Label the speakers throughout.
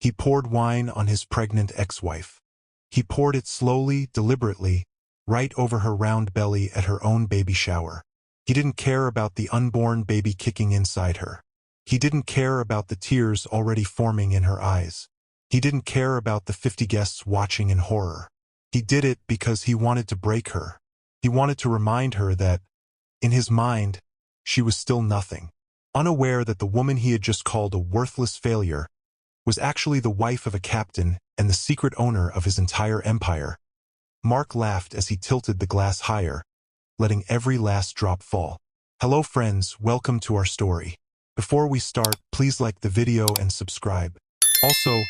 Speaker 1: He poured wine on his pregnant ex-wife. He poured it slowly, deliberately, right over her round belly at her own baby shower. He didn't care about the unborn baby kicking inside her. He didn't care about the tears already forming in her eyes. He didn't care about the 50 guests watching in horror. He did it because he wanted to break her. He wanted to remind her that, in his mind, she was still nothing. Unaware that the woman he had just called a worthless failure was actually the wife of a captain and the secret owner of his entire empire. Mark laughed as he tilted the glass higher, letting every last drop fall. Hello friends, welcome to our story. Before we start, please like the video and subscribe. Also,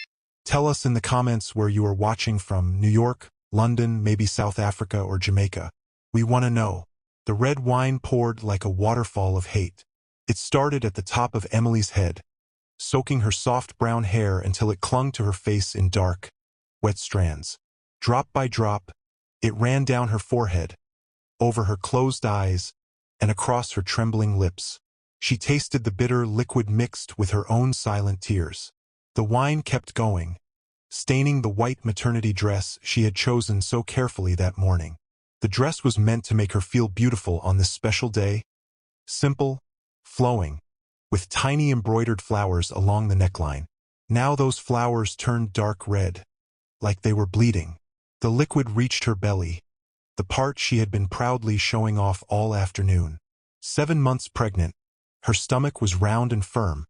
Speaker 1: tell us in the comments where you are watching from: New York, London, maybe South Africa or Jamaica. We want to know. The red wine poured like a waterfall of hate. It started at the top of Emily's head, soaking her soft brown hair until it clung to her face in dark, wet strands. Drop by drop, it ran down her forehead, over her closed eyes, and across her trembling lips. She tasted the bitter liquid mixed with her own silent tears. The wine kept going, staining the white maternity dress she had chosen so carefully that morning. The dress was meant to make her feel beautiful on this special day, simple, flowing, with tiny embroidered flowers along the neckline. Now those flowers turned dark red, like they were bleeding. The liquid reached her belly, the part she had been proudly showing off all afternoon. 7 months pregnant, her stomach was round and firm,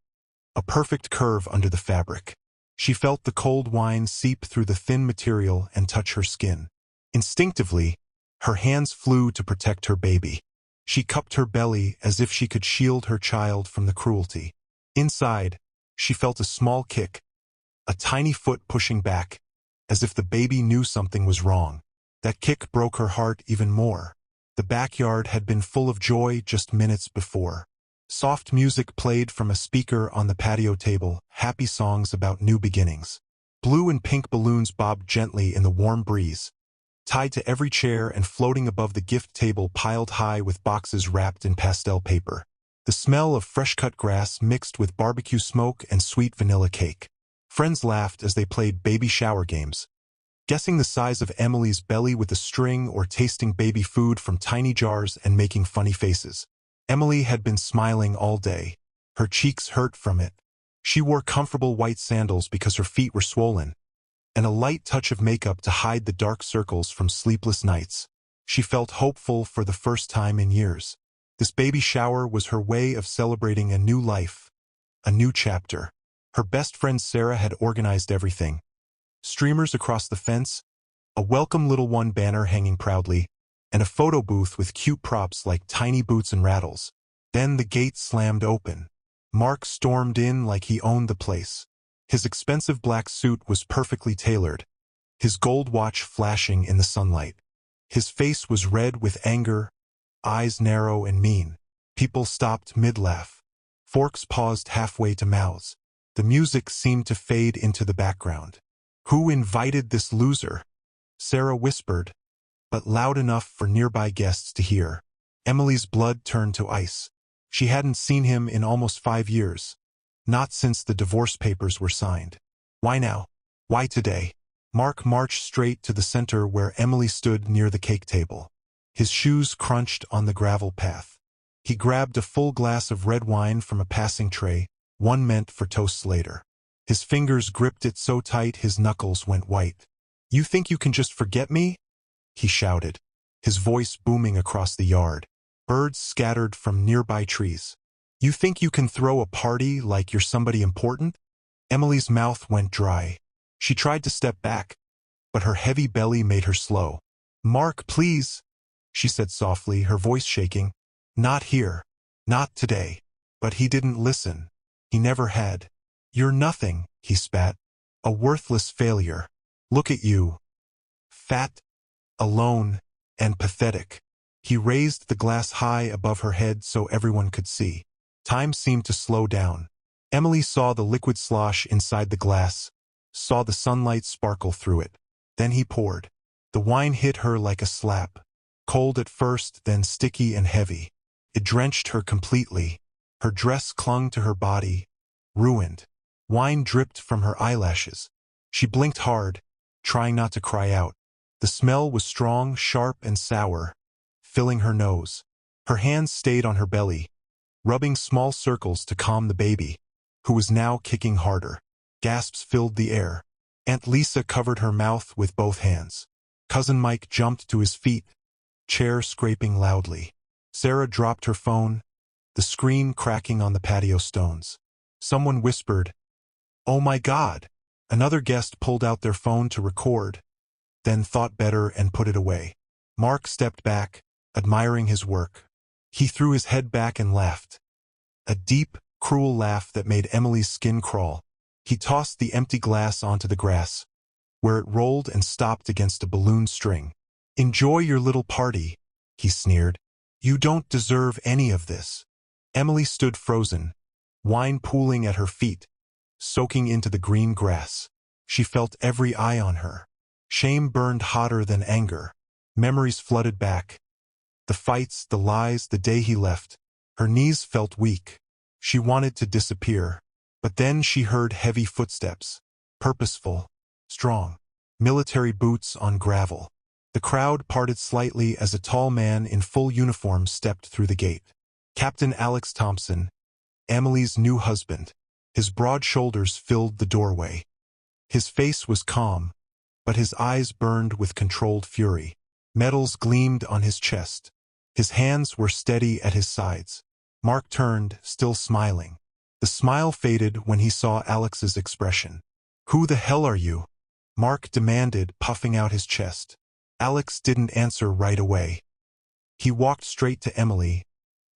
Speaker 1: a perfect curve under the fabric. She felt the cold wine seep through the thin material and touch her skin. Instinctively, her hands flew to protect her baby. She cupped her belly as if she could shield her child from the cruelty. Inside, she felt a small kick, a tiny foot pushing back, as if the baby knew something was wrong. That kick broke her heart even more. The backyard had been full of joy just minutes before. Soft music played from a speaker on the patio table, happy songs about new beginnings. Blue and pink balloons bobbed gently in the warm breeze, tied to every chair and floating above the gift table piled high with boxes wrapped in pastel paper. The smell of fresh-cut grass mixed with barbecue smoke and sweet vanilla cake. Friends laughed as they played baby shower games, guessing the size of Emily's belly with a string or tasting baby food from tiny jars and making funny faces. Emily had been smiling all day. Her cheeks hurt from it. She wore comfortable white sandals because her feet were swollen, and a light touch of makeup to hide the dark circles from sleepless nights. She felt hopeful for the first time in years. This baby shower was her way of celebrating a new life, a new chapter. Her best friend Sarah had organized everything. Streamers across the fence, a welcome little one banner hanging proudly, and a photo booth with cute props like tiny boots and rattles. Then the gate slammed open. Mark stormed in like he owned the place. His expensive black suit was perfectly tailored, his gold watch flashing in the sunlight. His face was red with anger, eyes narrow and mean. People stopped mid-laugh. Forks paused halfway to mouths. The music seemed to fade into the background. "Who invited this loser?" Sarah whispered, but loud enough for nearby guests to hear. Emily's blood turned to ice. She hadn't seen him in almost 5 years. Not since the divorce papers were signed. Why now? Why today? Mark marched straight to the center where Emily stood near the cake table. His shoes crunched on the gravel path. He grabbed a full glass of red wine from a passing tray, one meant for toasts later. His fingers gripped it so tight his knuckles went white. "You think you can just forget me?" he shouted, his voice booming across the yard. Birds scattered from nearby trees. "You think you can throw a party like you're somebody important?" Emily's mouth went dry. She tried to step back, but her heavy belly made her slow. "Mark, please," she said softly, her voice shaking. "Not here. Not today." But he didn't listen. He never had. "You're nothing," he spat. "A worthless failure. Look at you. Fat, alone, and pathetic." He raised the glass high above her head so everyone could see. Time seemed to slow down. Emily saw the liquid slosh inside the glass, saw the sunlight sparkle through it. Then he poured. The wine hit her like a slap. Cold at first, then sticky and heavy. It drenched her completely. Her dress clung to her body, ruined. Wine dripped from her eyelashes. She blinked hard, trying not to cry out. The smell was strong, sharp, and sour, filling her nose. Her hands stayed on her belly, rubbing small circles to calm the baby, who was now kicking harder. Gasps filled the air. Aunt Lisa covered her mouth with both hands. Cousin Mike jumped to his feet, chair scraping loudly. Sarah dropped her phone, the screen cracking on the patio stones. Someone whispered, "Oh my God!" Another guest pulled out their phone to record, then thought better and put it away. Mark stepped back, admiring his work. He threw his head back and laughed. A deep, cruel laugh that made Emily's skin crawl. He tossed the empty glass onto the grass, where it rolled and stopped against a balloon string. "Enjoy your little party," he sneered. "You don't deserve any of this." Emily stood frozen, wine pooling at her feet, soaking into the green grass. She felt every eye on her. Shame burned hotter than anger. Memories flooded back. The fights, the lies, the day he left. Her knees felt weak. She wanted to disappear. But then she heard heavy footsteps. Purposeful, strong. Military boots on gravel. The crowd parted slightly as a tall man in full uniform stepped through the gate. Captain Alex Thompson, Emily's new husband. His broad shoulders filled the doorway. His face was calm, but his eyes burned with controlled fury. Medals gleamed on his chest. His hands were steady at his sides. Mark turned, still smiling. The smile faded when he saw Alex's expression. "Who the hell are you?" Mark demanded, puffing out his chest. Alex didn't answer right away. He walked straight to Emily,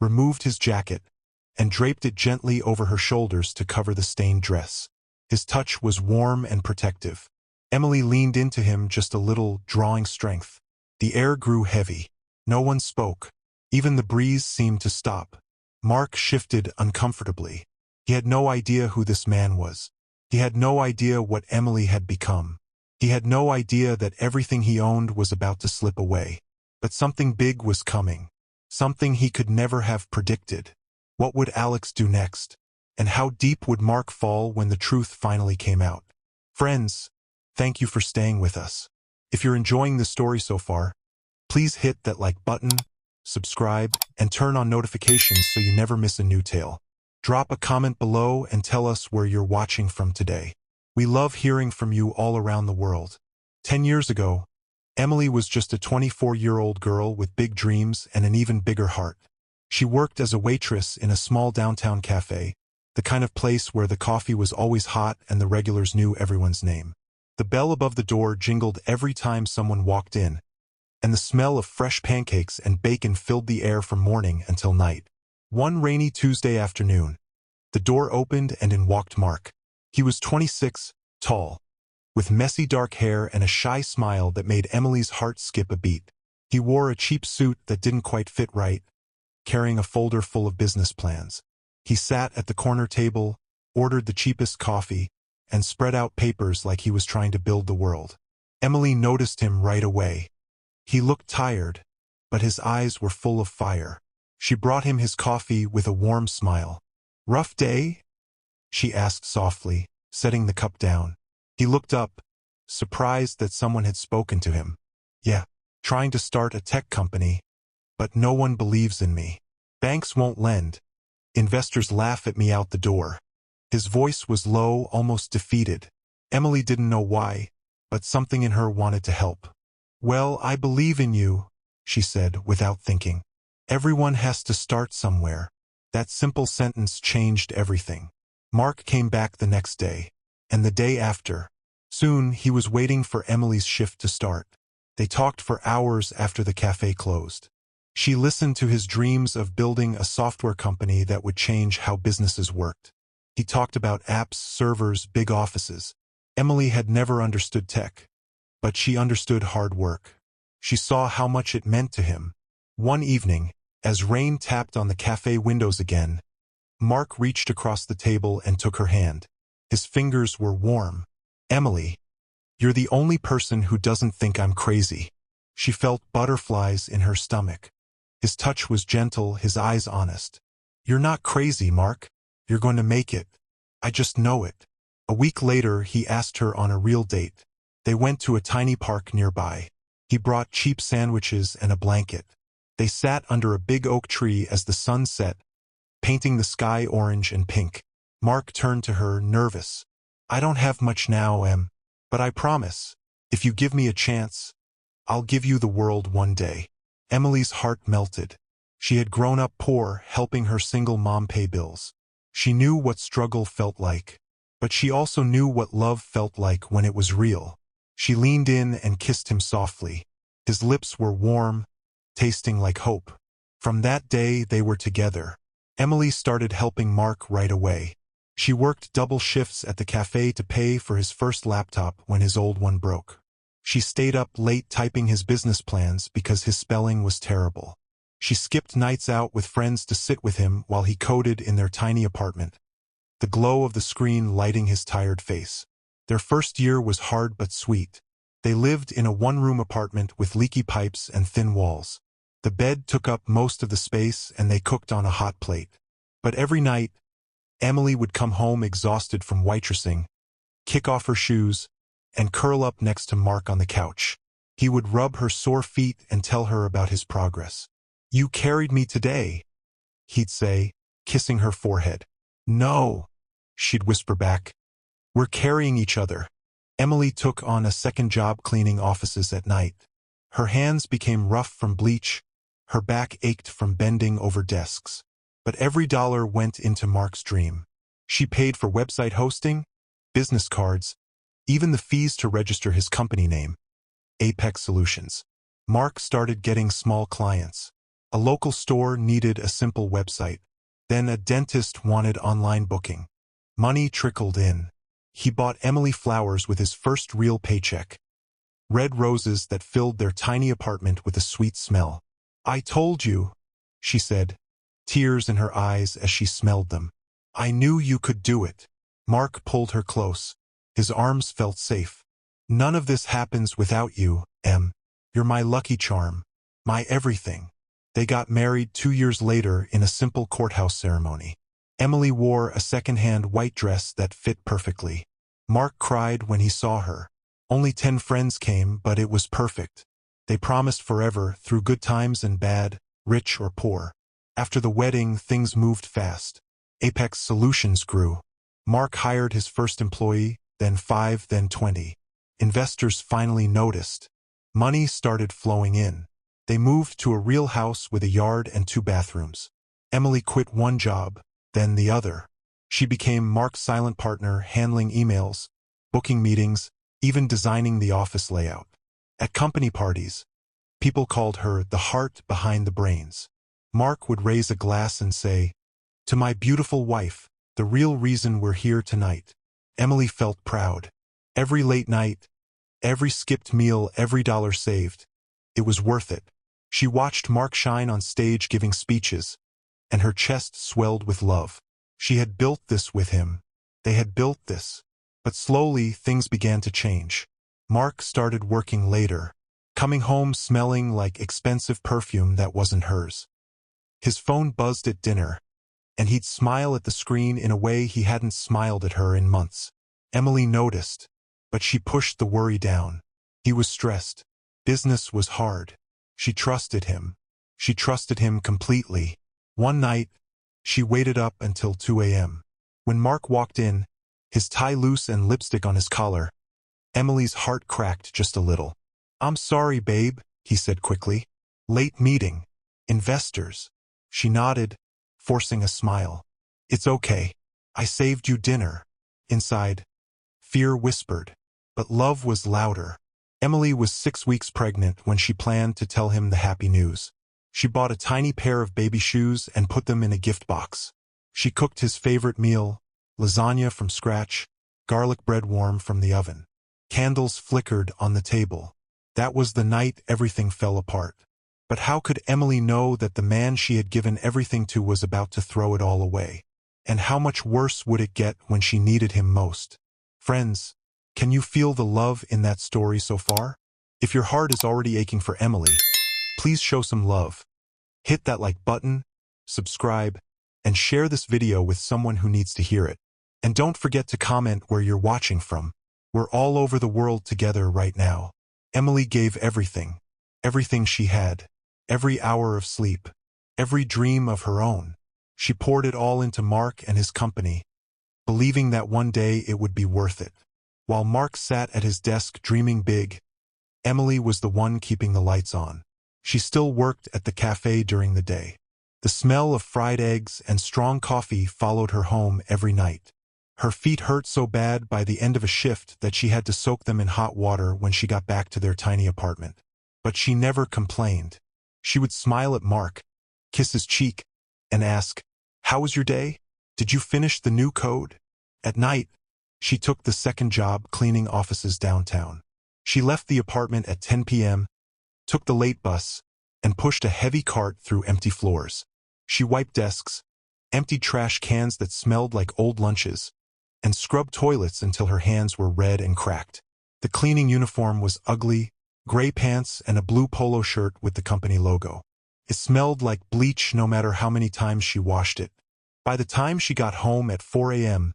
Speaker 1: removed his jacket, and draped it gently over her shoulders to cover the stained dress. His touch was warm and protective. Emily leaned into him just a little, drawing strength. The air grew heavy. No one spoke. Even the breeze seemed to stop. Mark shifted uncomfortably. He had no idea who this man was. He had no idea what Emily had become. He had no idea that everything he owned was about to slip away. But something big was coming. Something he could never have predicted. What would Alex do next? And how deep would Mark fall when the truth finally came out? Friends, thank you for staying with us. If you're enjoying the story so far, please hit that like button, subscribe, and turn on notifications so you never miss a new tale. Drop a comment below and tell us where you're watching from today. We love hearing from you all around the world. 10 years ago, Emily was just a 24-year-old girl with big dreams and an even bigger heart. She worked as a waitress in a small downtown cafe, the kind of place where the coffee was always hot and the regulars knew everyone's name. The bell above the door jingled every time someone walked in, and the smell of fresh pancakes and bacon filled the air from morning until night. One rainy Tuesday afternoon, the door opened and in walked Mark. He was 26, tall, with messy dark hair and a shy smile that made Emily's heart skip a beat. He wore a cheap suit that didn't quite fit right, carrying a folder full of business plans. He sat at the corner table, ordered the cheapest coffee, and spread out papers like he was trying to build the world. Emily noticed him right away. He looked tired, but his eyes were full of fire. She brought him his coffee with a warm smile. "Rough day?" she asked softly, setting the cup down. He looked up, surprised that someone had spoken to him. "Yeah, trying to start a tech company, but no one believes in me. Banks won't lend. Investors laugh at me out the door." His voice was low, almost defeated. Emily didn't know why, but something in her wanted to help. "Well, I believe in you," she said without thinking. "Everyone has to start somewhere." That simple sentence changed everything. Mark came back the next day, and the day after. Soon he was waiting for Emily's shift to start. They talked for hours after the cafe closed. She listened to his dreams of building a software company that would change how businesses worked. He talked about apps, servers, big offices. Emily had never understood tech, but she understood hard work. She saw how much it meant to him. One evening, as rain tapped on the cafe windows again, Mark reached across the table and took her hand. His fingers were warm. "Emily, you're the only person who doesn't think I'm crazy." She felt butterflies in her stomach. His touch was gentle, his eyes honest. "You're not crazy, Mark. You're going to make it. I just know it." A week later, he asked her on a real date. They went to a tiny park nearby. He brought cheap sandwiches and a blanket. They sat under a big oak tree as the sun set, painting the sky orange and pink. Mark turned to her, nervous. I don't have much now, Em. But I promise, if you give me a chance, I'll give you the world one day. Emily's heart melted. She had grown up poor, helping her single mom pay bills. She knew what struggle felt like. But she also knew what love felt like when it was real. She leaned in and kissed him softly. His lips were warm, tasting like hope. From that day, they were together. Emily started helping Mark right away. She worked double shifts at the cafe to pay for his first laptop when his old one broke. She stayed up late typing his business plans because his spelling was terrible. She skipped nights out with friends to sit with him while he coded in their tiny apartment, the glow of the screen lighting his tired face. Their first year was hard but sweet. They lived in a one-room apartment with leaky pipes and thin walls. The bed took up most of the space and they cooked on a hot plate. But every night, Emily would come home exhausted from waitressing, kick off her shoes, and curl up next to Mark on the couch. He would rub her sore feet and tell her about his progress. You carried me today, he'd say, kissing her forehead. No, she'd whisper back. We're carrying each other. Emily took on a second job cleaning offices at night. Her hands became rough from bleach. Her back ached from bending over desks. But every dollar went into Mark's dream. She paid for website hosting, business cards, even the fees to register his company name, Apex Solutions. Mark started getting small clients. A local store needed a simple website. Then a dentist wanted online booking. Money trickled in. He bought Emily flowers with his first real paycheck. Red roses that filled their tiny apartment with a sweet smell. I told you, she said, tears in her eyes as she smelled them. I knew you could do it. Mark pulled her close. His arms felt safe. None of this happens without you, Em. You're my lucky charm. My everything. They got married 2 years later in a simple courthouse ceremony. Emily wore a second-hand white dress that fit perfectly. Mark cried when he saw her. Only 10 friends came, but it was perfect. They promised forever through good times and bad, rich or poor. After the wedding, things moved fast. Apex Solutions grew. Mark hired his first employee, then 5, then 20. Investors finally noticed. Money started flowing in. They moved to a real house with a yard and 2 bathrooms. Emily quit one job, then the other. She became Mark's silent partner, handling emails, booking meetings, even designing the office layout. At company parties, people called her the heart behind the brains. Mark would raise a glass and say, "To my beautiful wife, the real reason we're here tonight." Emily felt proud. Every late night, every skipped meal, every dollar saved, it was worth it. She watched Mark shine on stage giving speeches, and her chest swelled with love. She had built this with him. They had built this. But slowly, things began to change. Mark started working later, coming home smelling like expensive perfume that wasn't hers. His phone buzzed at dinner, and he'd smile at the screen in a way he hadn't smiled at her in months. Emily noticed, but she pushed the worry down. He was stressed. Business was hard. She trusted him. She trusted him completely. One night, she waited up until 2 a.m. When Mark walked in, his tie loose and lipstick on his collar, Emily's heart cracked just a little. "I'm sorry, babe," he said quickly. "Late meeting. Investors." She nodded, forcing a smile. "It's okay. I saved you dinner." Inside, fear whispered, but love was louder. Emily was 6 weeks pregnant when she planned to tell him the happy news. She bought a tiny pair of baby shoes and put them in a gift box. She cooked his favorite meal, lasagna from scratch, garlic bread warm from the oven. Candles flickered on the table. That was the night everything fell apart. But how could Emily know that the man she had given everything to was about to throw it all away? And how much worse would it get when she needed him most? Friends, can you feel the love in that story so far? If your heart is already aching for Emily, please show some love. Hit that like button, subscribe, and share this video with someone who needs to hear it. And don't forget to comment where you're watching from. We're all over the world together right now. Emily gave everything. Everything she had. Every hour of sleep. Every dream of her own. She poured it all into Mark and his company, believing that one day it would be worth it. While Mark sat at his desk dreaming big, Emily was the one keeping the lights on. She still worked at the cafe during the day. The smell of fried eggs and strong coffee followed her home every night. Her feet hurt so bad by the end of a shift that she had to soak them in hot water when she got back to their tiny apartment. But she never complained. She would smile at Mark, kiss his cheek, and ask, "How was your day? Did you finish the new code?" At night, she took the second job cleaning offices downtown. She left the apartment at 10 p.m., took the late bus, and pushed a heavy cart through empty floors. She wiped desks, emptied trash cans that smelled like old lunches, and scrubbed toilets until her hands were red and cracked. The cleaning uniform was ugly, gray pants and a blue polo shirt with the company logo. It smelled like bleach no matter how many times she washed it. By the time she got home at 4 a.m.,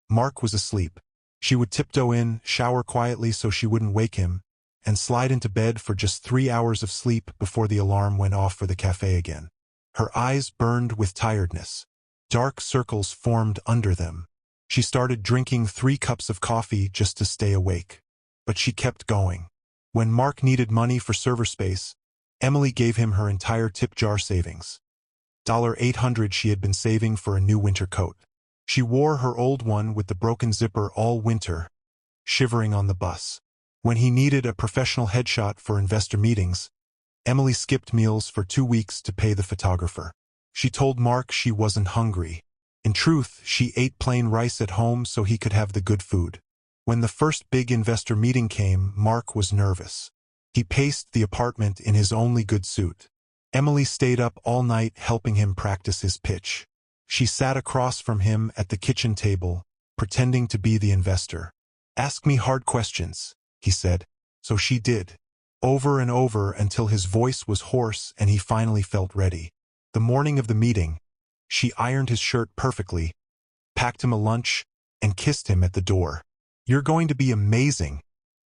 Speaker 1: Mark was asleep. She would tiptoe in, shower quietly so she wouldn't wake him, and slide into bed for just 3 hours of sleep before the alarm went off for the cafe again. Her eyes burned with tiredness. Dark circles formed under them. She started drinking 3 cups of coffee just to stay awake. But she kept going. When Mark needed money for server space, Emily gave him her entire tip jar savings. $800 she had been saving for a new winter coat. She wore her old one with the broken zipper all winter, shivering on the bus. When he needed a professional headshot for investor meetings, Emily skipped meals for 2 weeks to pay the photographer. She told Mark she wasn't hungry. In truth, she ate plain rice at home so he could have the good food. When the first big investor meeting came, Mark was nervous. He paced the apartment in his only good suit. Emily stayed up all night helping him practice his pitch. She sat across from him at the kitchen table, pretending to be the investor. "Ask me hard questions," he said. So she did, over and over until his voice was hoarse and he finally felt ready. The morning of the meeting, she ironed his shirt perfectly, packed him a lunch, and kissed him at the door. "You're going to be amazing,"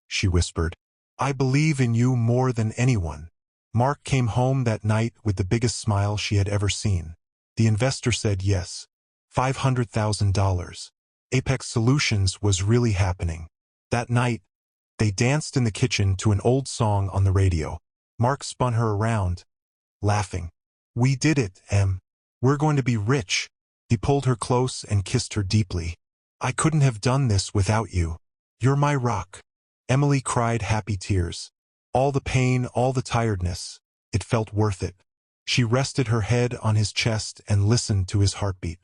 Speaker 1: she whispered. "I believe in you more than anyone." Mark came home that night with the biggest smile she had ever seen. The investor said yes. $500,000. Apex Solutions was really happening. That night, they danced in the kitchen to an old song on the radio. Mark spun her around, laughing. "We did it, Em. We're going to be rich." He pulled her close and kissed her deeply. "I couldn't have done this without you. You're my rock." Emily cried happy tears. All the pain, all the tiredness, it felt worth it. She rested her head on his chest and listened to his heartbeat.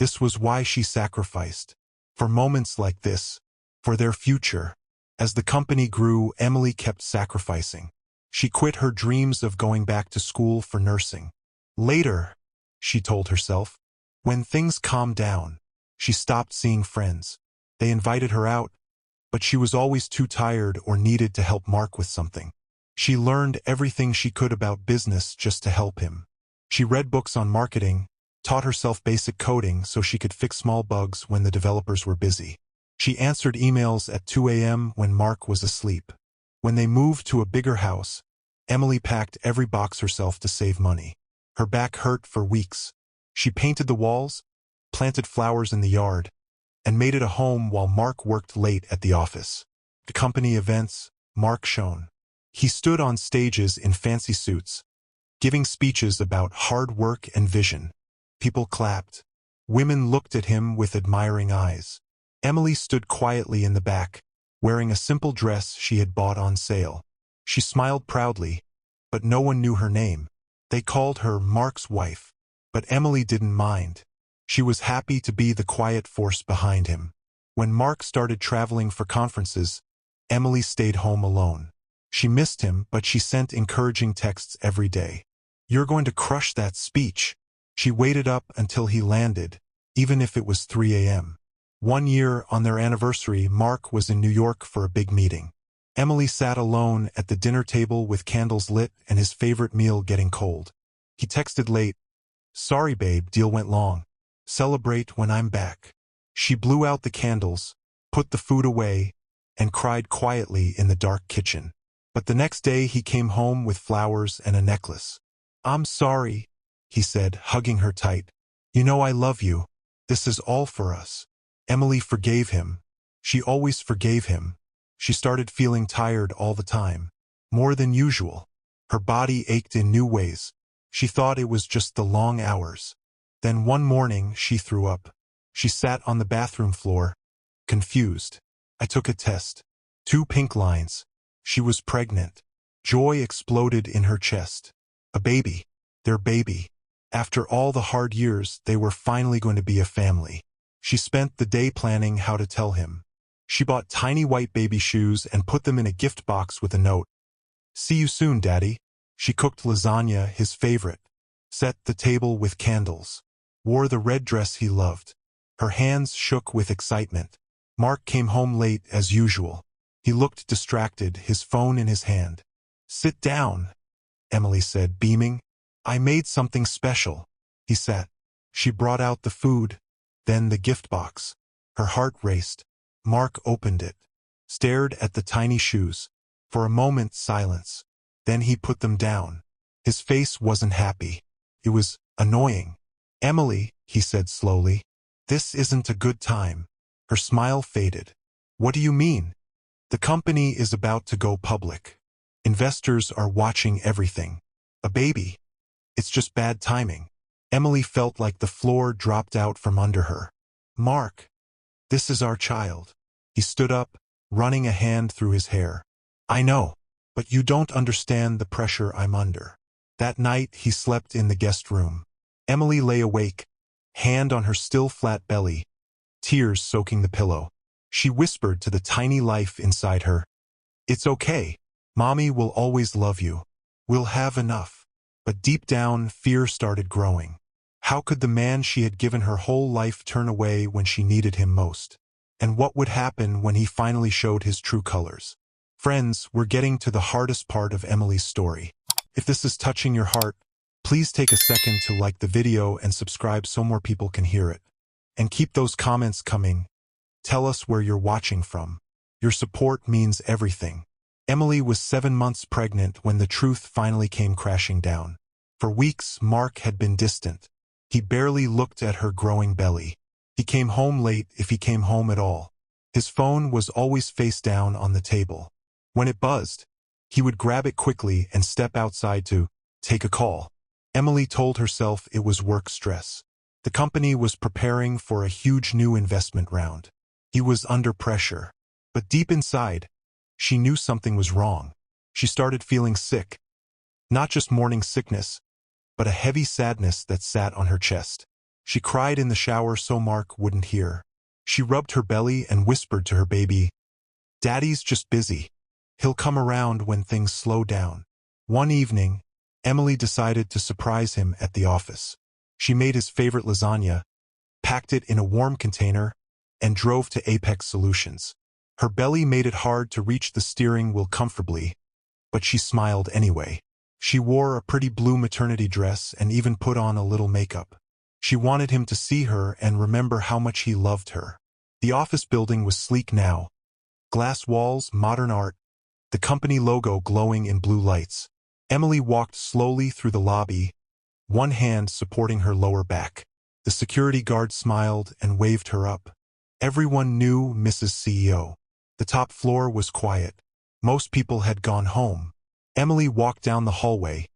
Speaker 1: This was why she sacrificed. For moments like this. For their future. As the company grew, Emily kept sacrificing. She quit her dreams of going back to school for nursing. Later, she told herself, when things calmed down, she stopped seeing friends. They invited her out, but she was always too tired or needed to help Mark with something. She learned everything she could about business just to help him. She read books on marketing, taught herself basic coding so she could fix small bugs when the developers were busy. She answered emails at 2 a.m. when Mark was asleep. When they moved to a bigger house, Emily packed every box herself to save money. Her back hurt for weeks. She painted the walls, planted flowers in the yard, and made it a home while Mark worked late at the office. At company events, Mark shone. He stood on stages in fancy suits, giving speeches about hard work and vision. People clapped. Women looked at him with admiring eyes. Emily stood quietly in the back, wearing a simple dress she had bought on sale. She smiled proudly, but no one knew her name. They called her Mark's wife, but Emily didn't mind. She was happy to be the quiet force behind him. When Mark started traveling for conferences, Emily stayed home alone. She missed him, but she sent encouraging texts every day. "You're going to crush that speech." She waited up until he landed, even if it was 3 a.m. One year, on their anniversary, Mark was in New York for a big meeting. Emily sat alone at the dinner table with candles lit and his favorite meal getting cold. He texted late, "Sorry babe, deal went long. Celebrate when I'm back." She blew out the candles, put the food away, and cried quietly in the dark kitchen. But the next day he came home with flowers and a necklace. "I'm sorry," he said, hugging her tight. "You know I love you. This is all for us." Emily forgave him. She always forgave him. She started feeling tired all the time. More than usual. Her body ached in new ways. She thought it was just the long hours. Then one morning she threw up. She sat on the bathroom floor, confused. I took a test. 2 pink lines. She was pregnant. Joy exploded in her chest. A baby. Their baby. After all the hard years, they were finally going to be a family. She spent the day planning how to tell him. She bought tiny white baby shoes and put them in a gift box with a note. "See you soon, Daddy." She cooked lasagna, his favorite. Set the table with candles. Wore the red dress he loved. Her hands shook with excitement. Mark came home late as usual. He looked distracted, his phone in his hand. "Sit down," Emily said, beaming. "I made something special." He sat. She brought out the food, then the gift box. Her heart raced. Mark opened it, stared at the tiny shoes. For a moment, silence. Then he put them down. His face wasn't happy. It was annoying. "Emily," he said slowly, "this isn't a good time." Her smile faded. "What do you mean?" "The company is about to go public. Investors are watching everything. A baby. It's just bad timing." Emily felt like the floor dropped out from under her. "Mark, this is our child." He stood up, running a hand through his hair. "I know, but you don't understand the pressure I'm under." That night he slept in the guest room. Emily lay awake, hand on her still flat belly, tears soaking the pillow. She whispered to the tiny life inside her, "It's okay. Mommy will always love you. We'll have enough." But deep down, fear started growing. How could the man she had given her whole life turn away when she needed him most? And what would happen when he finally showed his true colors? Friends, we're getting to the hardest part of Emily's story. If this is touching your heart, please take a second to like the video and subscribe so more people can hear it. And keep those comments coming. Tell us where you're watching from. Your support means everything. Emily was 7 months pregnant when the truth finally came crashing down. For weeks, Mark had been distant. He barely looked at her growing belly. He came home late if he came home at all. His phone was always face down on the table. When it buzzed, he would grab it quickly and step outside to take a call. Emily told herself it was work stress. The company was preparing for a huge new investment round. He was under pressure. But deep inside, she knew something was wrong. She started feeling sick. Not just morning sickness, but a heavy sadness that sat on her chest. She cried in the shower so Mark wouldn't hear. She rubbed her belly and whispered to her baby, "Daddy's just busy. He'll come around when things slow down." One evening, Emily decided to surprise him at the office. She made his favorite lasagna, packed it in a warm container, and drove to Apex Solutions. Her belly made it hard to reach the steering wheel comfortably, but she smiled anyway. She wore a pretty blue maternity dress and even put on a little makeup. She wanted him to see her and remember how much he loved her. The office building was sleek now. Glass walls, modern art, the company logo glowing in blue lights. Emily walked slowly through the lobby, one hand supporting her lower back. The security guard smiled and waved her up. Everyone knew Mrs. CEO. The top floor was quiet. Most people had gone home. Emily walked down the hallway,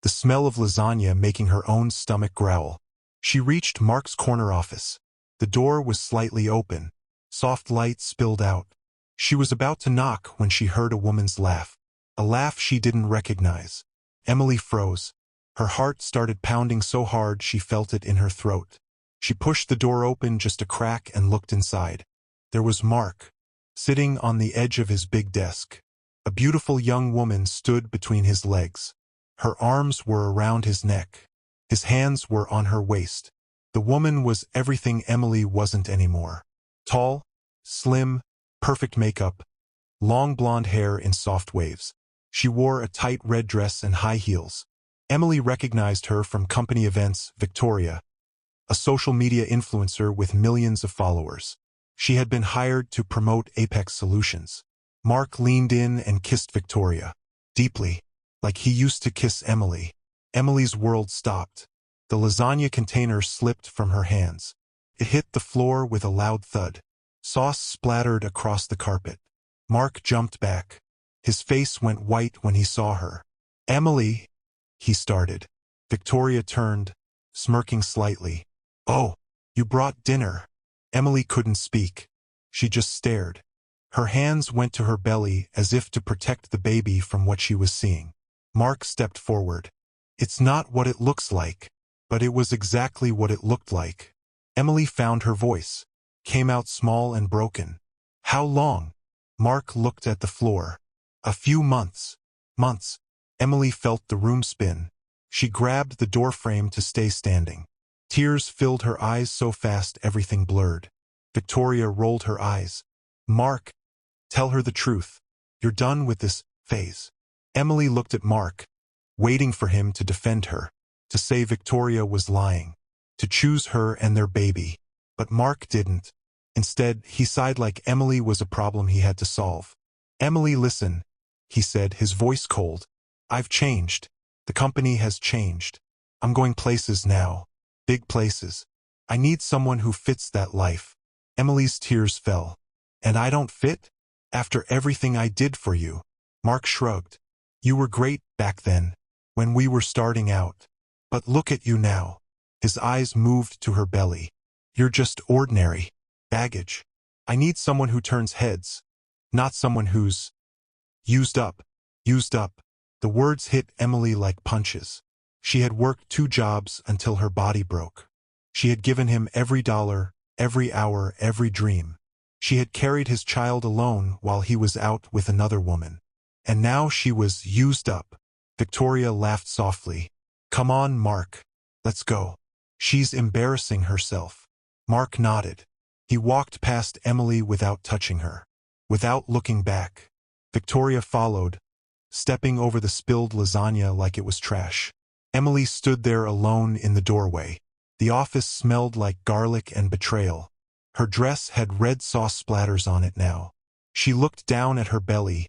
Speaker 1: the smell of lasagna making her own stomach growl. She reached Mark's corner office. The door was slightly open. Soft light spilled out. She was about to knock when she heard a woman's laugh. A laugh she didn't recognize. Emily froze. Her heart started pounding so hard she felt it in her throat. She pushed the door open just a crack and looked inside. There was Mark, sitting on the edge of his big desk. A beautiful young woman stood between his legs. Her arms were around his neck. His hands were on her waist. The woman was everything Emily wasn't anymore. Tall, slim, perfect makeup, long blonde hair in soft waves. She wore a tight red dress and high heels. Emily recognized her from company events, Victoria. a social media influencer with millions of followers. She had been hired to promote Apex Solutions. Mark leaned in and kissed Victoria. Deeply, like he used to kiss Emily. Emily's world stopped. The lasagna container slipped from her hands. It hit the floor with a loud thud. Sauce splattered across the carpet. Mark jumped back. His face went white when he saw her. "Emily," he started. Victoria turned, smirking slightly. "Oh, you brought dinner." Emily couldn't speak. She just stared. Her hands went to her belly as if to protect the baby from what she was seeing. Mark stepped forward. "It's not what it looks like." But it was exactly what it looked like. Emily found her voice. Came out small and broken. "How long?" Mark looked at the floor. "A few months." Months. Emily felt the room spin. She grabbed the doorframe to stay standing. Tears filled her eyes so fast everything blurred. Victoria rolled her eyes. "Mark, tell her the truth. You're done with this phase." Emily looked at Mark, waiting for him to defend her, to say Victoria was lying, to choose her and their baby. But Mark didn't. Instead, he sighed like Emily was a problem he had to solve. "Emily, listen," he said, his voice cold. "I've changed. The company has changed. I'm going places now. Big places. I need someone who fits that life." Emily's tears fell. "And I don't fit? After everything I did for you?" Mark shrugged. "You were great back then, when we were starting out. But look at you now." His eyes moved to her belly. "You're just ordinary baggage. I need someone who turns heads, not someone who's used up." Used up. The words hit Emily like punches. She had worked 2 jobs until her body broke. She had given him every dollar, every hour, every dream. She had carried his child alone while he was out with another woman. And now she was used up. Victoria laughed softly. "Come on, Mark. Let's go. She's embarrassing herself." Mark nodded. He walked past Emily without touching her, without looking back. Victoria followed, stepping over the spilled lasagna like it was trash. Emily stood there alone in the doorway. The office smelled like garlic and betrayal. Her dress had red sauce splatters on it now. She looked down at her belly,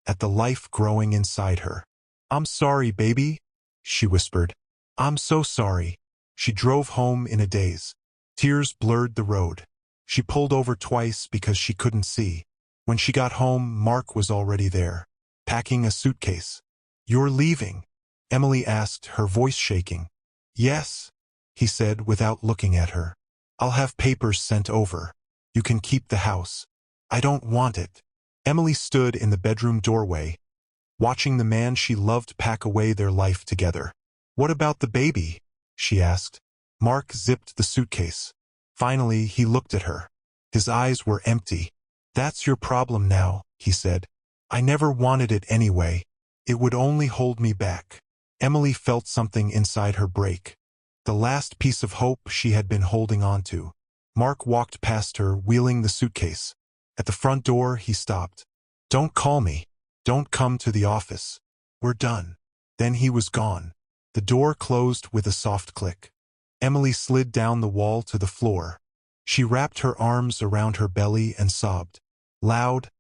Speaker 1: at the life growing inside her. "I'm sorry, baby," she whispered. "I'm so sorry." She drove home in a daze. Tears blurred the road. She pulled over twice because she couldn't see. When she got home, Mark was already there, packing a suitcase. "You're leaving?" Emily asked, her voice shaking. "Yes," he said without looking at her. "I'll have papers sent over. You can keep the house." "I don't want it." Emily stood in the bedroom doorway, watching the man she loved pack away their life together. "What about the baby?" she asked. Mark zipped the suitcase. Finally, he looked at her. His eyes were empty. "That's your problem now," he said. "I never wanted it anyway. It would only hold me back." Emily felt something inside her break. The last piece of hope she had been holding on to. Mark walked past her, wheeling the suitcase. At the front door, he stopped. "Don't call me. Don't come to the office. We're done." Then he was gone. The door closed with a soft click. Emily slid down the wall to the floor. She wrapped her arms around her belly and sobbed. Loud,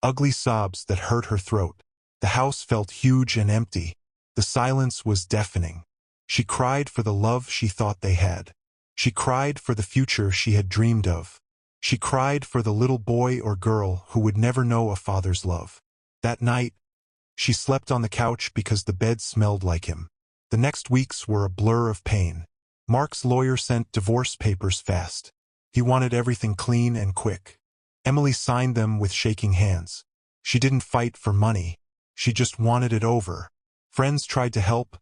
Speaker 1: ugly sobs that hurt her throat. The house felt huge and empty. The silence was deafening. She cried for the love she thought they had. She cried for the future she had dreamed of. She cried for the little boy or girl who would never know a father's love. That night, she slept on the couch because the bed smelled like him. The next weeks were a blur of pain. Mark's lawyer sent divorce papers fast. He wanted everything clean and quick. Emily signed them with shaking hands. She didn't fight for money. She just wanted it over. Friends tried to help,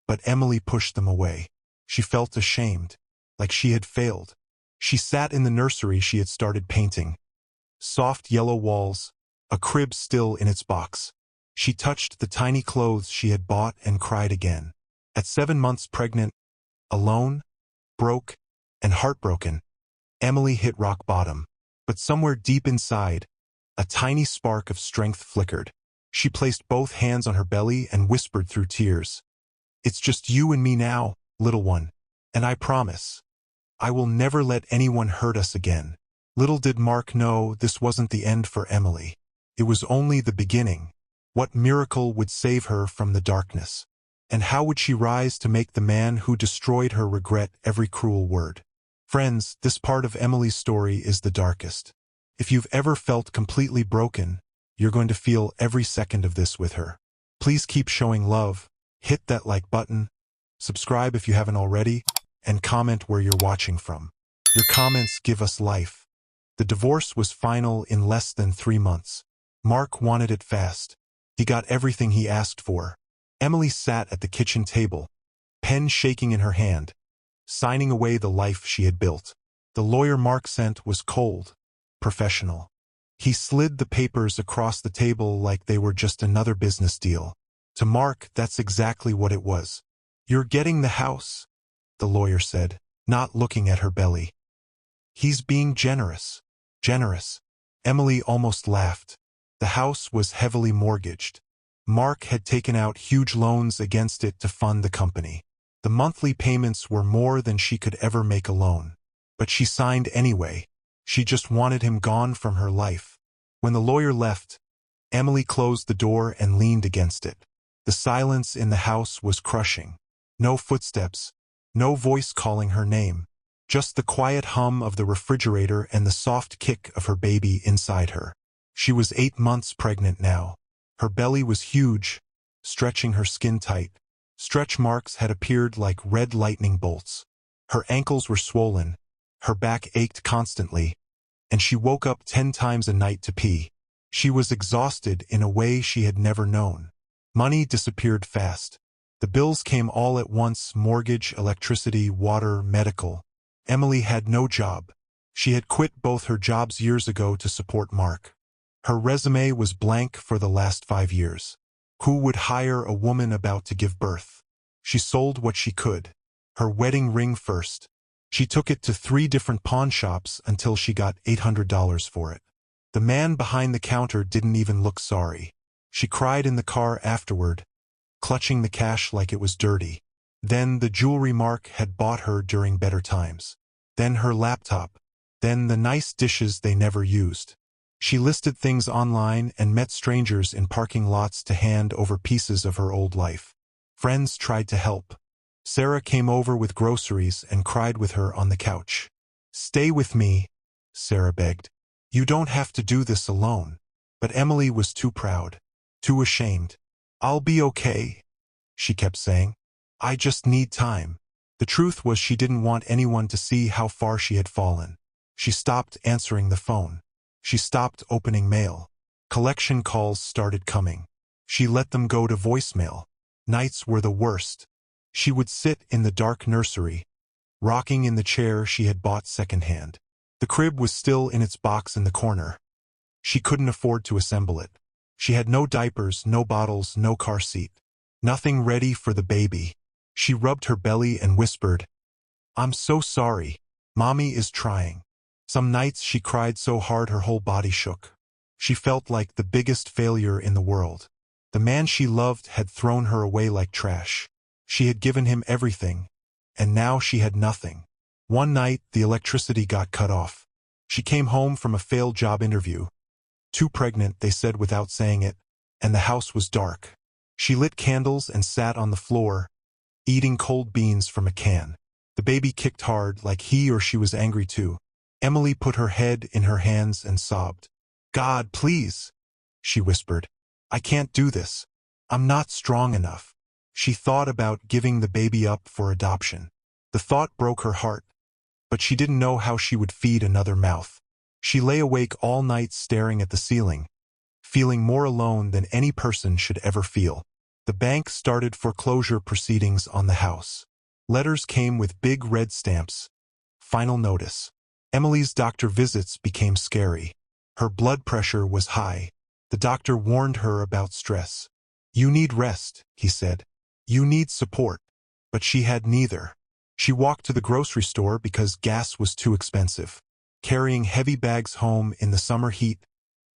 Speaker 1: but Emily pushed them away. She felt ashamed, like she had failed. She sat in the nursery she had started painting. Soft yellow walls, a crib still in its box. She touched the tiny clothes she had bought and cried again. At 7 months pregnant, alone, broke, and heartbroken, Emily hit rock bottom. But somewhere deep inside, a tiny spark of strength flickered. She placed both hands on her belly and whispered through tears, "It's just you and me now, little one. And I promise, I will never let anyone hurt us again. Little did Mark know this wasn't the end for Emily. It was only the beginning. What miracle would save her from the darkness? And how would she rise to make the man who destroyed her regret every cruel word? Friends, this part of Emily's story is the darkest. If you've ever felt completely broken, you're going to feel every second of this with her. Please keep showing love, hit that like button, subscribe if you haven't already, and comment where you're watching from. Your comments give us life. The divorce was final in less than 3 months. Mark wanted it fast. He got everything he asked for. Emily sat at the kitchen table, pen shaking in her hand, signing away the life she had built. The lawyer Mark sent was cold, professional. He slid the papers across the table like they were just another business deal. To Mark, that's exactly what it was. You're getting the house, the lawyer said, not looking at her belly. He's being generous. Generous. Emily almost laughed. The house was heavily mortgaged. Mark had taken out huge loans against it to fund the company. The monthly payments were more than she could ever make alone. But she signed anyway. She just wanted him gone from her life. When the lawyer left, Emily closed the door and leaned against it. The silence in the house was crushing. No footsteps, no voice calling her name. Just the quiet hum of the refrigerator and the soft kick of her baby inside her. She was 8 months pregnant now. Her belly was huge, stretching her skin tight. Stretch marks had appeared like red lightning bolts. Her ankles were swollen, her back ached constantly, and she woke up 10 times a night to pee. She was exhausted in a way she had never known. Money disappeared fast. The bills came all at once: mortgage, electricity, water, medical. Emily had no job. She had quit both her jobs years ago to support Mark. Her resume was blank for the last 5 years. Who would hire a woman about to give birth? She sold what she could. Her wedding ring first. She took it to 3 different pawn shops until she got $800 for it. The man behind the counter didn't even look sorry. She cried in the car afterward, clutching the cash like it was dirty. Then the jewelry Mark had bought her during better times. Then her laptop. Then the nice dishes they never used. She listed things online and met strangers in parking lots to hand over pieces of her old life. Friends tried to help. Sarah came over with groceries and cried with her on the couch. "Stay with me," Sarah begged. "You don't have to do this alone." But Emily was too proud, too ashamed. "I'll be okay," she kept saying. "I just need time." The truth was she didn't want anyone to see how far she had fallen. She stopped answering the phone. She stopped opening mail. Collection calls started coming. She let them go to voicemail. Nights were the worst. She would sit in the dark nursery, rocking in the chair she had bought secondhand. The crib was still in its box in the corner. She couldn't afford to assemble it. She had no diapers, no bottles, no car seat. Nothing ready for the baby. She rubbed her belly and whispered, "I'm so sorry. Mommy is trying." Some nights she cried so hard her whole body shook. She felt like the biggest failure in the world. The man she loved had thrown her away like trash. She had given him everything, and now she had nothing. One night, the electricity got cut off. She came home from a failed job interview. Too pregnant, they said without saying it, and the house was dark. She lit candles and sat on the floor, eating cold beans from a can. The baby kicked hard, like he or she was angry too. Emily put her head in her hands and sobbed. "God, please," she whispered. "I can't do this. I'm not strong enough." She thought about giving the baby up for adoption. The thought broke her heart, but she didn't know how she would feed another mouth. She lay awake all night staring at the ceiling, feeling more alone than any person should ever feel. The bank started foreclosure proceedings on the house. Letters came with big red stamps. Final notice. Emily's doctor visits became scary. Her blood pressure was high. The doctor warned her about stress. "You need rest," he said. "You need support." But she had neither. She walked to the grocery store because gas was too expensive, carrying heavy bags home in the summer heat,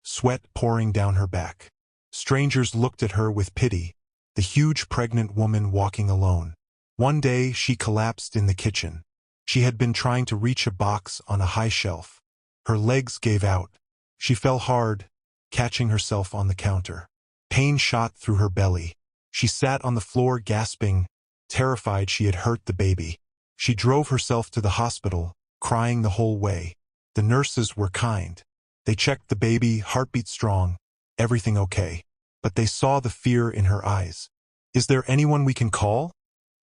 Speaker 1: sweat pouring down her back. Strangers looked at her with pity, the huge pregnant woman walking alone. One day she collapsed in the kitchen. She had been trying to reach a box on a high shelf. Her legs gave out. She fell hard, catching herself on the counter. Pain shot through her belly. She sat on the floor gasping, terrified she had hurt the baby. She drove herself to the hospital, crying the whole way. The nurses were kind. They checked the baby, heartbeat strong, everything okay. But they saw the fear in her eyes. "Is there anyone we can call?"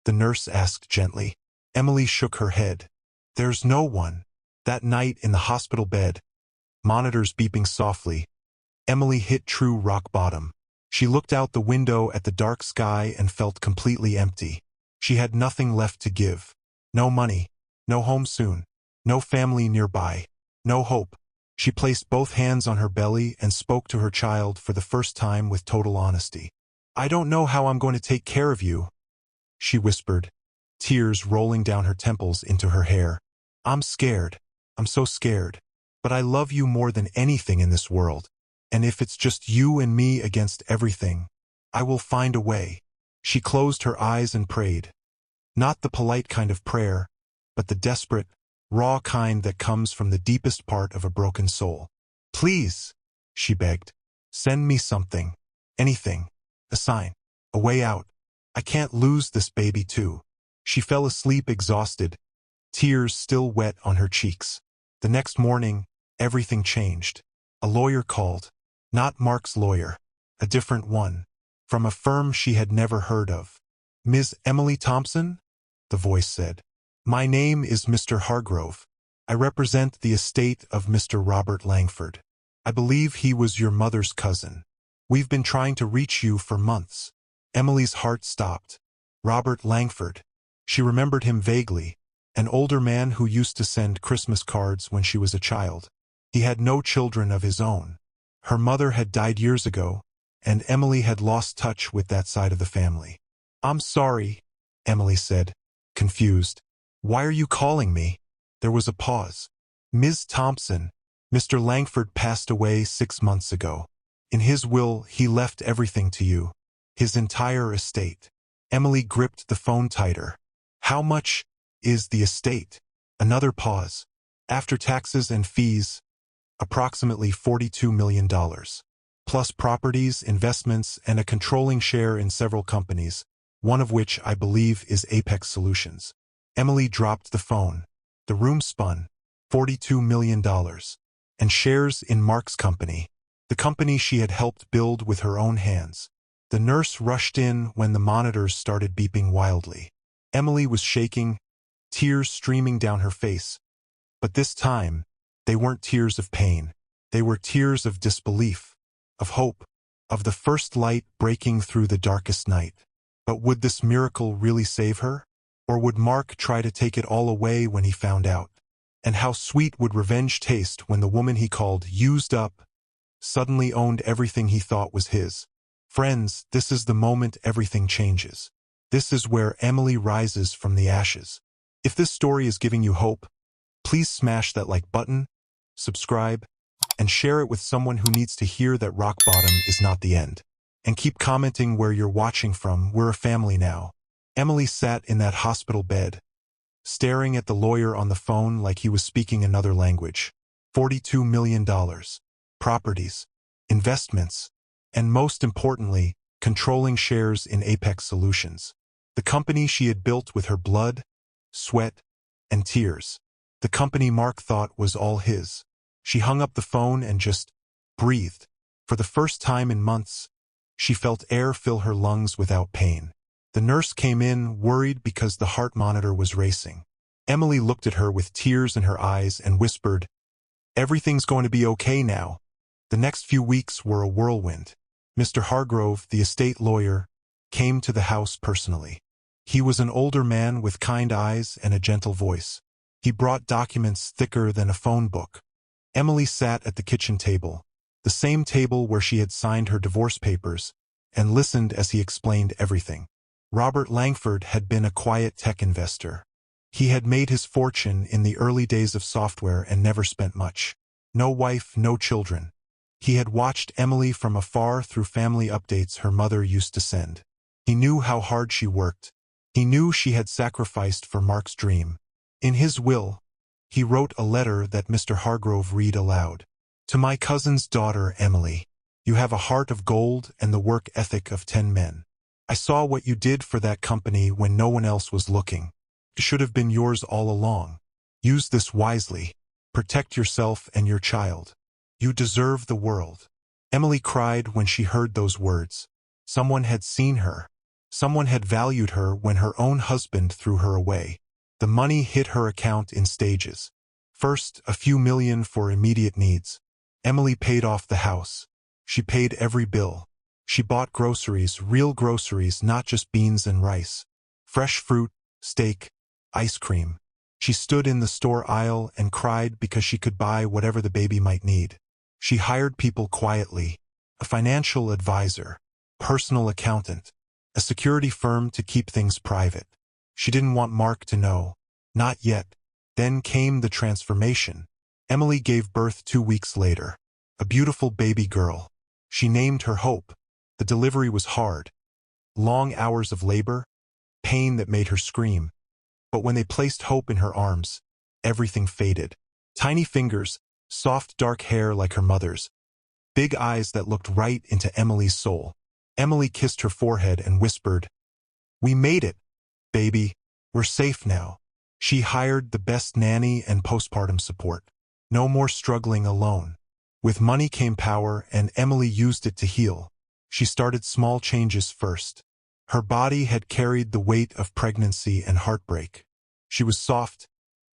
Speaker 1: the nurse asked gently. Emily shook her head. "There's no one." That night in the hospital bed, monitors beeping softly, Emily hit true rock bottom. She looked out the window at the dark sky and felt completely empty. She had nothing left to give. No money, no home soon, no family nearby, no hope. She placed both hands on her belly and spoke to her child for the first time with total honesty. "I don't know how I'm going to take care of you," she whispered, tears rolling down her temples into her hair. "I'm scared. I'm so scared. But I love you more than anything in this world. And if it's just you and me against everything, I will find a way." She closed her eyes and prayed. Not the polite kind of prayer, but the desperate, raw kind that comes from the deepest part of a broken soul. "Please," she begged, "send me something. Anything. A sign. A way out. I can't lose this baby too." She fell asleep exhausted, tears still wet on her cheeks. The next morning, everything changed. A lawyer called. Not Mark's lawyer. A different one. From a firm she had never heard of. "Ms. Emily Thompson?" the voice said. "My name is Mr. Hargrove. I represent the estate of Mr. Robert Langford. I believe he was your mother's cousin. We've been trying to reach you for months." Emily's heart stopped. Robert Langford. She remembered him vaguely, an older man who used to send Christmas cards when she was a child. He had no children of his own. Her mother had died years ago, and Emily had lost touch with that side of the family. "I'm sorry," Emily said, confused. "Why are you calling me?" There was a pause. "Ms. Thompson, Mr. Langford passed away 6 months ago. In his will, he left everything to you, his entire estate." Emily gripped the phone tighter. "How much is the estate?" Another pause. "After taxes and fees, approximately $42 million, plus properties, investments, and a controlling share in several companies, one of which I believe is Apex Solutions." Emily dropped the phone. The room spun. $42 million. And shares in Mark's company, the company she had helped build with her own hands. The nurse rushed in when the monitors started beeping wildly. Emily was shaking, tears streaming down her face. But this time, they weren't tears of pain. They were tears of disbelief, of hope, of the first light breaking through the darkest night. But would this miracle really save her? Or would Mark try to take it all away when he found out? And how sweet would revenge taste when the woman he called used up suddenly owned everything he thought was his? Friends, this is the moment everything changes. This is where Emily rises from the ashes. If this story is giving you hope, please smash that like button, subscribe, and share it with someone who needs to hear that rock bottom is not the end. And keep commenting where you're watching from. We're a family now. Emily sat in that hospital bed, staring at the lawyer on the phone like he was speaking another language. $42 million. Properties, investments, and most importantly, controlling shares in Apex Solutions. The company she had built with her blood, sweat, and tears. The company Mark thought was all his. She hung up the phone and just breathed. For the first time in months, she felt air fill her lungs without pain. The nurse came in, worried because the heart monitor was racing. Emily looked at her with tears in her eyes and whispered, "Everything's going to be okay now." The next few weeks were a whirlwind. Mr. Hargrove, the estate lawyer, came to the house personally. He was an older man with kind eyes and a gentle voice. He brought documents thicker than a phone book. Emily sat at the kitchen table, the same table where she had signed her divorce papers, and listened as he explained everything. Robert Langford had been a quiet tech investor. He had made his fortune in the early days of software and never spent much. No wife, no children. He had watched Emily from afar through family updates her mother used to send. He knew how hard she worked. He knew she had sacrificed for Mark's dream. In his will, he wrote a letter that Mr. Hargrove read aloud. To my cousin's daughter, Emily, you have a heart of gold and the work ethic of 10 men. I saw what you did for that company when no one else was looking. It should have been yours all along. Use this wisely. Protect yourself and your child. You deserve the world. Emily cried when she heard those words. Someone had seen her. Someone had valued her when her own husband threw her away. The money hit her account in stages. First, a few million for immediate needs. Emily paid off the house. She paid every bill. She bought groceries, real groceries, not just beans and rice. Fresh fruit, steak, ice cream. She stood in the store aisle and cried because she could buy whatever the baby might need. She hired people quietly, a financial advisor, personal accountant, a security firm to keep things private. She didn't want Mark to know. Not yet. Then came the transformation. Emily gave birth 2 weeks later. A beautiful baby girl. She named her Hope. The delivery was hard. Long hours of labor, pain that made her scream. But when they placed Hope in her arms, everything faded. Tiny fingers, soft dark hair like her mother's, big eyes that looked right into Emily's soul. Emily kissed her forehead and whispered, "We made it, baby. We're safe now." She hired the best nanny and postpartum support. No more struggling alone. With money came power, and Emily used it to heal. She started small changes first. Her body had carried the weight of pregnancy and heartbreak. She was soft,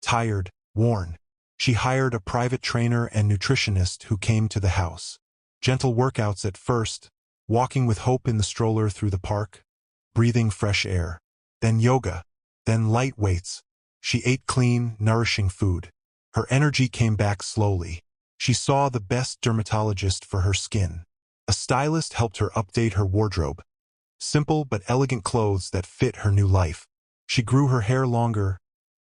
Speaker 1: tired, worn. She hired a private trainer and nutritionist who came to the house. Gentle workouts at first, walking with Hope in the stroller through the park, breathing fresh air. Then yoga, then light weights. She ate clean, nourishing food. Her energy came back slowly. She saw the best dermatologist for her skin. A stylist helped her update her wardrobe. Simple but elegant clothes that fit her new life. She grew her hair longer,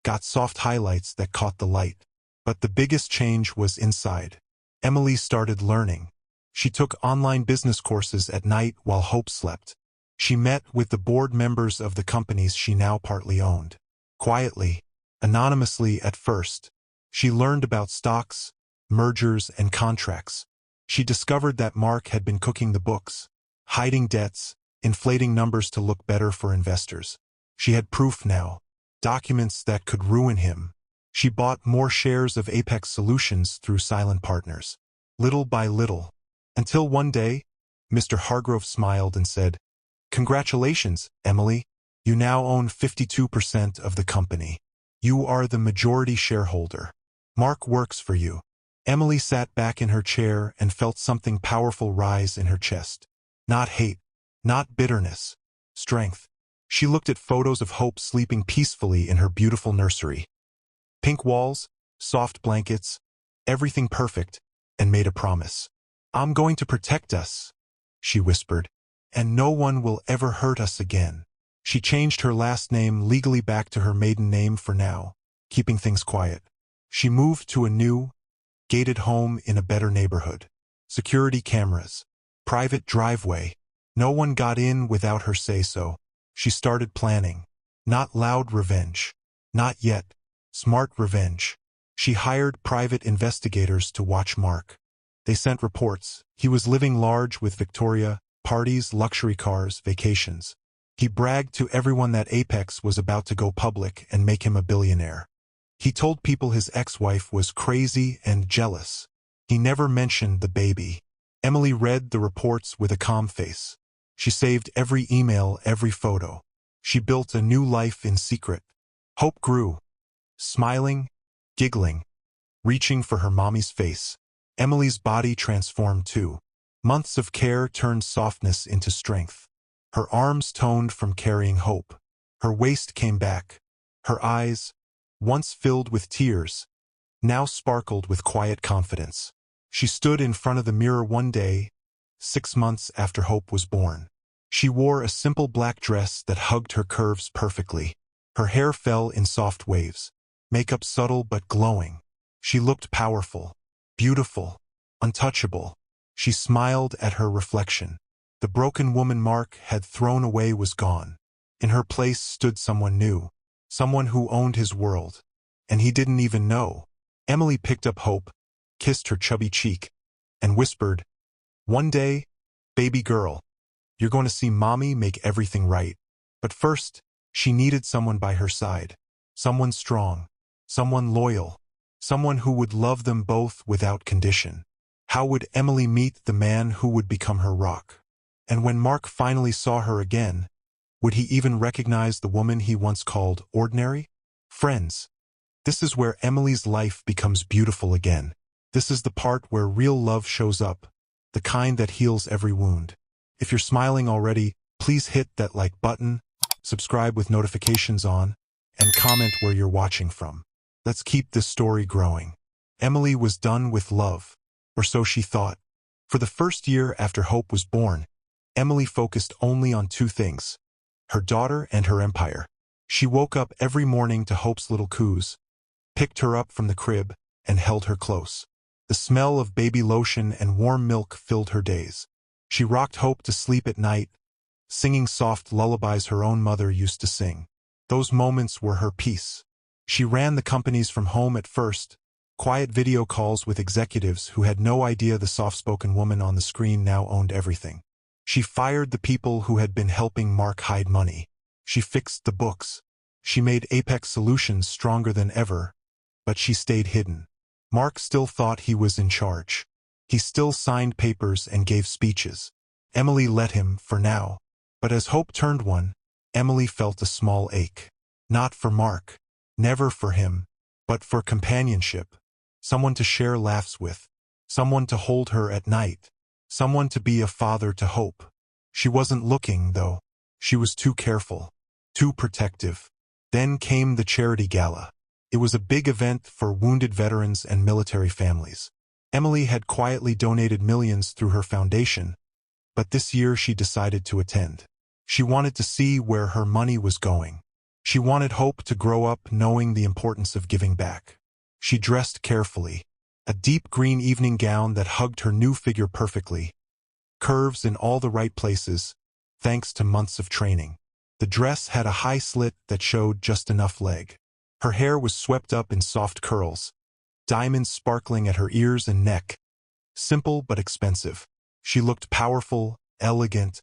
Speaker 1: got soft highlights that caught the light. But the biggest change was inside. Emily started learning. She took online business courses at night while Hope slept. She met with the board members of the companies she now partly owned. Quietly, anonymously at first, she learned about stocks, mergers, and contracts. She discovered that Mark had been cooking the books, hiding debts, inflating numbers to look better for investors. She had proof now, documents that could ruin him. She bought more shares of Apex Solutions through silent partners, little by little, until one day, Mr. Hargrove smiled and said, "Congratulations, Emily. You now own 52% of the company. You are the majority shareholder. Mark works for you." Emily sat back in her chair and felt something powerful rise in her chest. Not hate, not bitterness, strength. She looked at photos of Hope sleeping peacefully in her beautiful nursery. Pink walls, soft blankets, everything perfect, and made a promise. "I'm going to protect us," she whispered, "and no one will ever hurt us again." She changed her last name legally back to her maiden name for now, keeping things quiet. She moved to a new, gated home in a better neighborhood. Security cameras, private driveway. No one got in without her say-so. She started planning. Not loud revenge. Not yet. Smart revenge. She hired private investigators to watch Mark. They sent reports. He was living large with Victoria, parties, luxury cars, vacations. He bragged to everyone that Apex was about to go public and make him a billionaire. He told people his ex-wife was crazy and jealous. He never mentioned the baby. Emily read the reports with a calm face. She saved every email, every photo. She built a new life in secret. Hope grew. Smiling, giggling, reaching for her mommy's face. Emily's body transformed too. Months of care turned softness into strength. Her arms toned from carrying Hope. Her waist came back. Her eyes, once filled with tears, now sparkled with quiet confidence. She stood in front of the mirror one day, 6 months after Hope was born. She wore a simple black dress that hugged her curves perfectly. Her hair fell in soft waves, makeup subtle but glowing. She looked powerful, beautiful, untouchable. She smiled at her reflection. The broken woman Mark had thrown away was gone. In her place stood someone new, someone who owned his world. And he didn't even know. Emily picked up Hope, kissed her chubby cheek, and whispered, "One day, baby girl, you're going to see Mommy make everything right." But first, she needed someone by her side. Someone strong. Someone loyal. Someone who would love them both without condition. How would Emily meet the man who would become her rock? And when Mark finally saw her again, would he even recognize the woman he once called ordinary? Friends, this is where Emily's life becomes beautiful again. This is the part where real love shows up, the kind that heals every wound. If you're smiling already, please hit that like button, subscribe with notifications on, and comment where you're watching from. Let's keep this story growing. Emily was done with love, or so she thought. For the first year after Hope was born, Emily focused only on two things: her daughter and her empire. She woke up every morning to Hope's little coos, picked her up from the crib, and held her close. The smell of baby lotion and warm milk filled her days. She rocked Hope to sleep at night, singing soft lullabies her own mother used to sing. Those moments were her peace. She ran the companies from home at first, quiet video calls with executives who had no idea the soft-spoken woman on the screen now owned everything. She fired the people who had been helping Mark hide money. She fixed the books. She made Apex Solutions stronger than ever, but she stayed hidden. Mark still thought he was in charge. He still signed papers and gave speeches. Emily let him, for now. But as Hope turned one, Emily felt a small ache. Not for Mark. Never for him. But for companionship. Someone to share laughs with. Someone to hold her at night. Someone to be a father to Hope. She wasn't looking, though. She was too careful. Too protective. Then came the charity gala. It was a big event for wounded veterans and military families. Emily had quietly donated millions through her foundation, but this year she decided to attend. She wanted to see where her money was going. She wanted Hope to grow up knowing the importance of giving back. She dressed carefully, a deep green evening gown that hugged her new figure perfectly, curves in all the right places, thanks to months of training. The dress had a high slit that showed just enough leg. Her hair was swept up in soft curls, diamonds sparkling at her ears and neck. Simple but expensive. She looked powerful, elegant,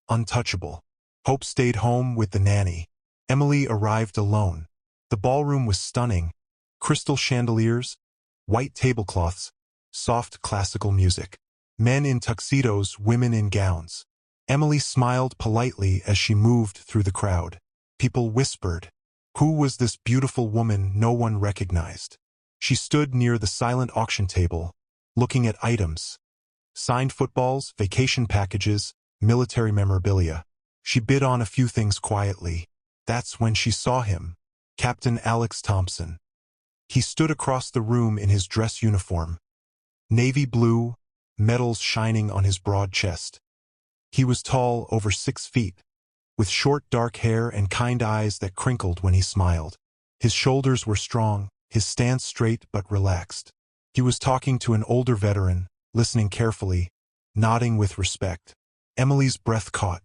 Speaker 1: untouchable. Hope stayed home with the nanny. Emily arrived alone. The ballroom was stunning. Crystal chandeliers, white tablecloths, soft classical music. Men in tuxedos, women in gowns. Emily smiled politely as she moved through the crowd. People whispered. Who was this beautiful woman no one recognized? She stood near the silent auction table, looking at items. Signed footballs, vacation packages, military memorabilia. She bid on a few things quietly. That's when she saw him. Captain Alex Thompson. He stood across the room in his dress uniform. Navy blue, medals shining on his broad chest. He was tall, over 6 feet, with short dark hair and kind eyes that crinkled when he smiled. His shoulders were strong, his stance straight but relaxed. He was talking to an older veteran, listening carefully, nodding with respect. Emily's breath caught.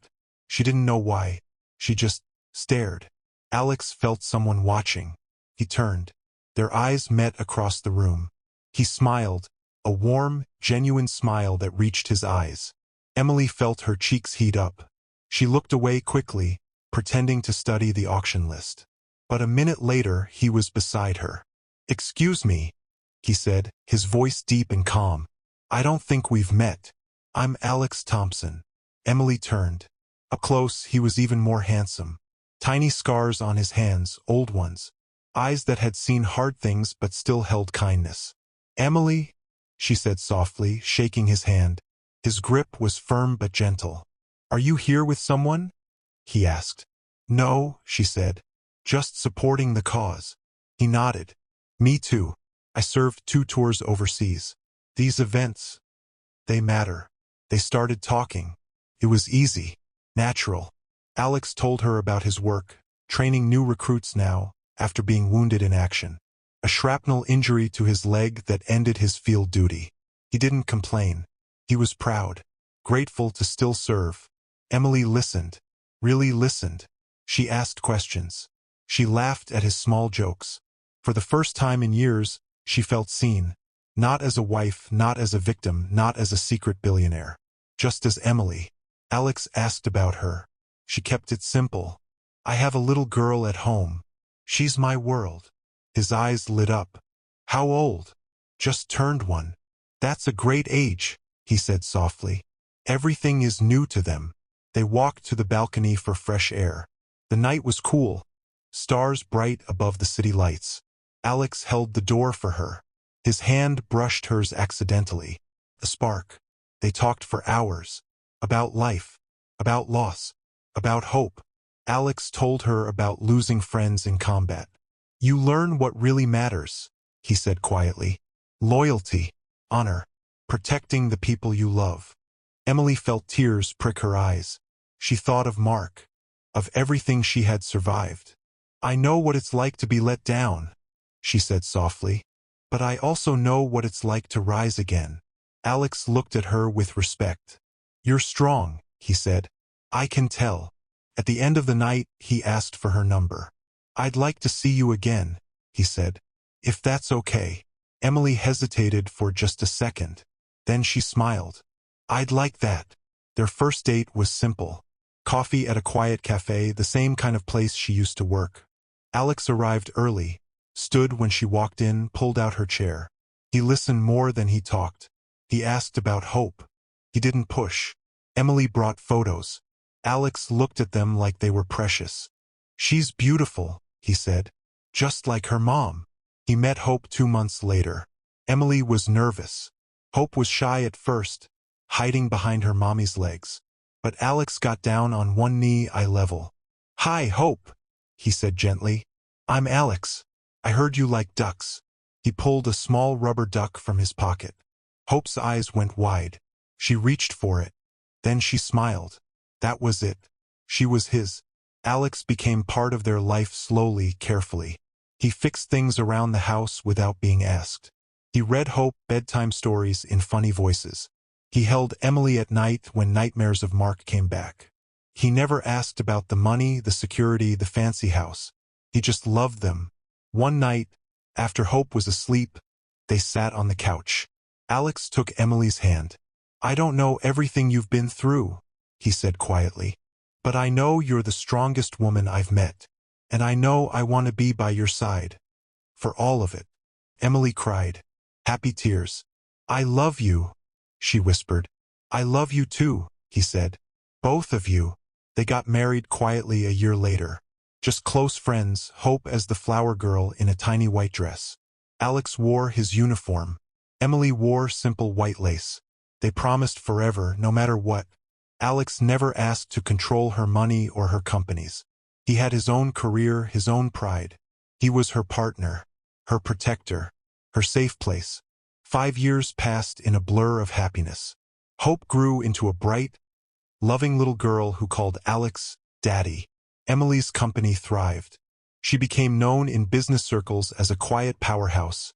Speaker 1: She didn't know why. She just stared. Alex felt someone watching. He turned. Their eyes met across the room. He smiled, a warm, genuine smile that reached his eyes. Emily felt her cheeks heat up. She looked away quickly, pretending to study the auction list. But a minute later, he was beside her. "Excuse me," he said, his voice deep and calm. "I don't think we've met. I'm Alex Thompson." Emily turned. Up close, he was even more handsome. Tiny scars on his hands, old ones. Eyes that had seen hard things but still held kindness. "Emily," she said softly, shaking his hand. His grip was firm but gentle. "Are you here with someone?" he asked. "No," she said. "Just supporting the cause." He nodded. "Me too. I served 2 tours overseas. These events, they matter." They started talking. It was easy, natural. Alex told her about his work, training new recruits now, after being wounded in action. A shrapnel injury to his leg that ended his field duty. He didn't complain. He was proud, grateful to still serve. Emily listened, really listened. She asked questions. She laughed at his small jokes. For the first time in years, she felt seen. Not as a wife, not as a victim, not as a secret billionaire. Just as Emily. Alex asked about her. She kept it simple. I have a little girl at home. She's my world. His eyes lit up. How old? Just turned 1. That's a great age, he said softly. Everything is new to them. They walked to the balcony for fresh air. The night was cool. Stars bright above the city lights. Alex held the door for her. His hand brushed hers accidentally. A spark. They talked for hours. About life. About loss. About hope. Alex told her about losing friends in combat. You learn what really matters, he said quietly. Loyalty. Honor. Protecting the people you love. Emily felt tears prick her eyes. She thought of Mark. Of everything she had survived. I know what it's like to be let down, she said softly. But I also know what it's like to rise again. Alex looked at her with respect. You're strong, he said. I can tell. At the end of the night, he asked for her number. I'd like to see you again, he said. If that's okay. Emily hesitated for just a second. Then she smiled. I'd like that. Their first date was simple. Coffee at a quiet cafe, the same kind of place she used to work. Alex arrived early, stood when she walked in, pulled out her chair. He listened more than he talked. He asked about hope. He didn't push. Emily brought photos. Alex looked at them like they were precious. She's beautiful, he said. Just like her mom. He met Hope 2 months later. Emily was nervous. Hope was shy at first, hiding behind her mommy's legs. But Alex got down on one knee eye level. Hi, Hope, he said gently. I'm Alex. I heard you like ducks. He pulled a small rubber duck from his pocket. Hope's eyes went wide. She reached for it. Then she smiled. That was it. She was his. Alex became part of their life slowly, carefully. He fixed things around the house without being asked. He read Hope bedtime stories in funny voices. He held Emily at night when nightmares of Mark came back. He never asked about the money, the security, the fancy house. He just loved them. One night, after Hope was asleep, they sat on the couch. Alex took Emily's hand. I don't know everything you've been through, he said quietly. But I know you're the strongest woman I've met. And I know I want to be by your side. For all of it. Emily cried. Happy tears. I love you, she whispered. I love you too, he said. Both of you. They got married quietly a year later. Just close friends, Hope as the flower girl in a tiny white dress. Alex wore his uniform. Emily wore simple white lace. They promised forever, no matter what. Alex never asked to control her money or her companies. He had his own career, his own pride. He was her partner, her protector, her safe place. 5 years passed in a blur of happiness. Hope grew into a bright, loving little girl who called Alex Daddy. Emily's company thrived. She became known in business circles as a quiet powerhouse.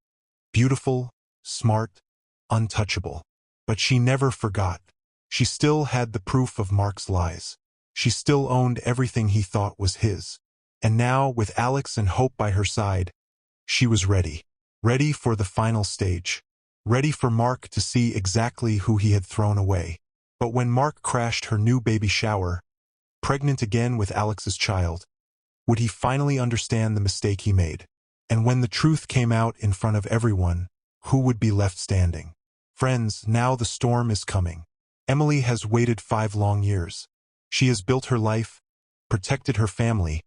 Speaker 1: Beautiful, smart, untouchable. But she never forgot. She still had the proof of Mark's lies. She still owned everything he thought was his. And now, with Alex and Hope by her side, she was ready. Ready for the final stage. Ready for Mark to see exactly who he had thrown away. But when Mark crashed her new baby shower, pregnant again with Alex's child, would he finally understand the mistake he made? And when the truth came out in front of everyone, who would be left standing? Friends, now the storm is coming. Emily has waited 5 long years. She has built her life, protected her family,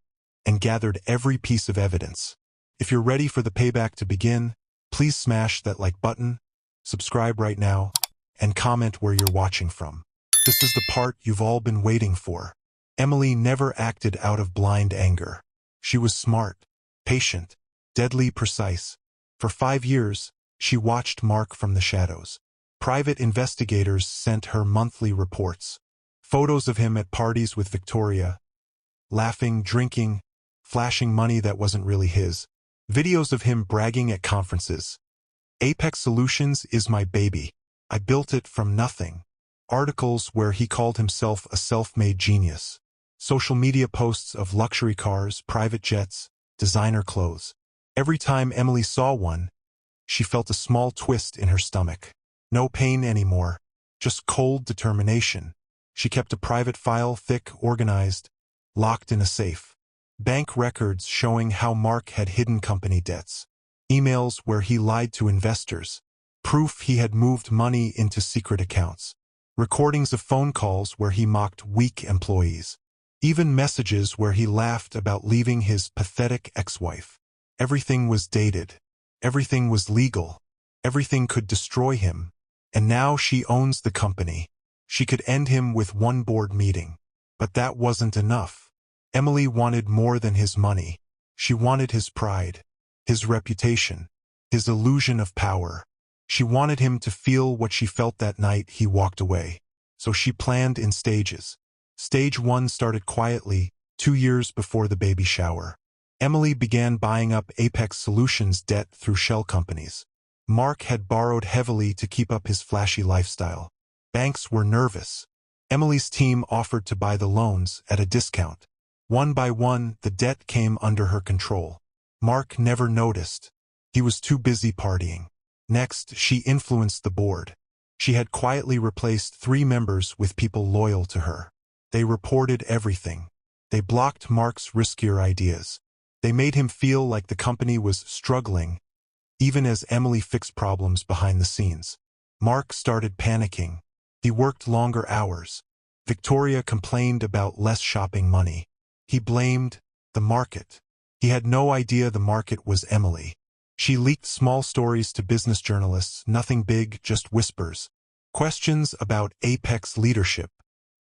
Speaker 1: and gathered every piece of evidence. If you're ready for the payback to begin, please smash that like button, subscribe right now, and comment where you're watching from. This is the part you've all been waiting for. Emily never acted out of blind anger. She was smart, patient, deadly precise. For 5 years, she watched Mark from the shadows. Private investigators sent her monthly reports. Photos of him at parties with Victoria, laughing, drinking, flashing money that wasn't really his. Videos of him bragging at conferences. Apex Solutions is my baby. I built it from nothing. Articles where he called himself a self-made genius. Social media posts of luxury cars, private jets, designer clothes. Every time Emily saw one, she felt a small twist in her stomach. No pain anymore, just cold determination. She kept a private file, thick, organized, locked in a safe. Bank records showing how Mark had hidden company debts. Emails where he lied to investors. Proof he had moved money into secret accounts. Recordings of phone calls where he mocked weak employees. Even messages where he laughed about leaving his pathetic ex-wife. Everything was dated. Everything was legal. Everything could destroy him. And now she owns the company. She could end him with one board meeting. But that wasn't enough. Emily wanted more than his money. She wanted his pride, his reputation, his illusion of power. She wanted him to feel what she felt that night he walked away. So she planned in stages. Stage 1 started quietly, 2 years before the baby shower. Emily began buying up Apex Solutions debt through shell companies. Mark had borrowed heavily to keep up his flashy lifestyle. Banks were nervous. Emily's team offered to buy the loans at a discount. One by one, the debt came under her control. Mark never noticed. He was too busy partying. Next, she influenced the board. She had quietly replaced 3 members with people loyal to her. They reported everything. They blocked Mark's riskier ideas. They made him feel like the company was struggling, even as Emily fixed problems behind the scenes. Mark started panicking. He worked longer hours. Victoria complained about less shopping money. He blamed the market. He had no idea the market was Emily. She leaked small stories to business journalists, nothing big, just whispers. Questions about Apex leadership.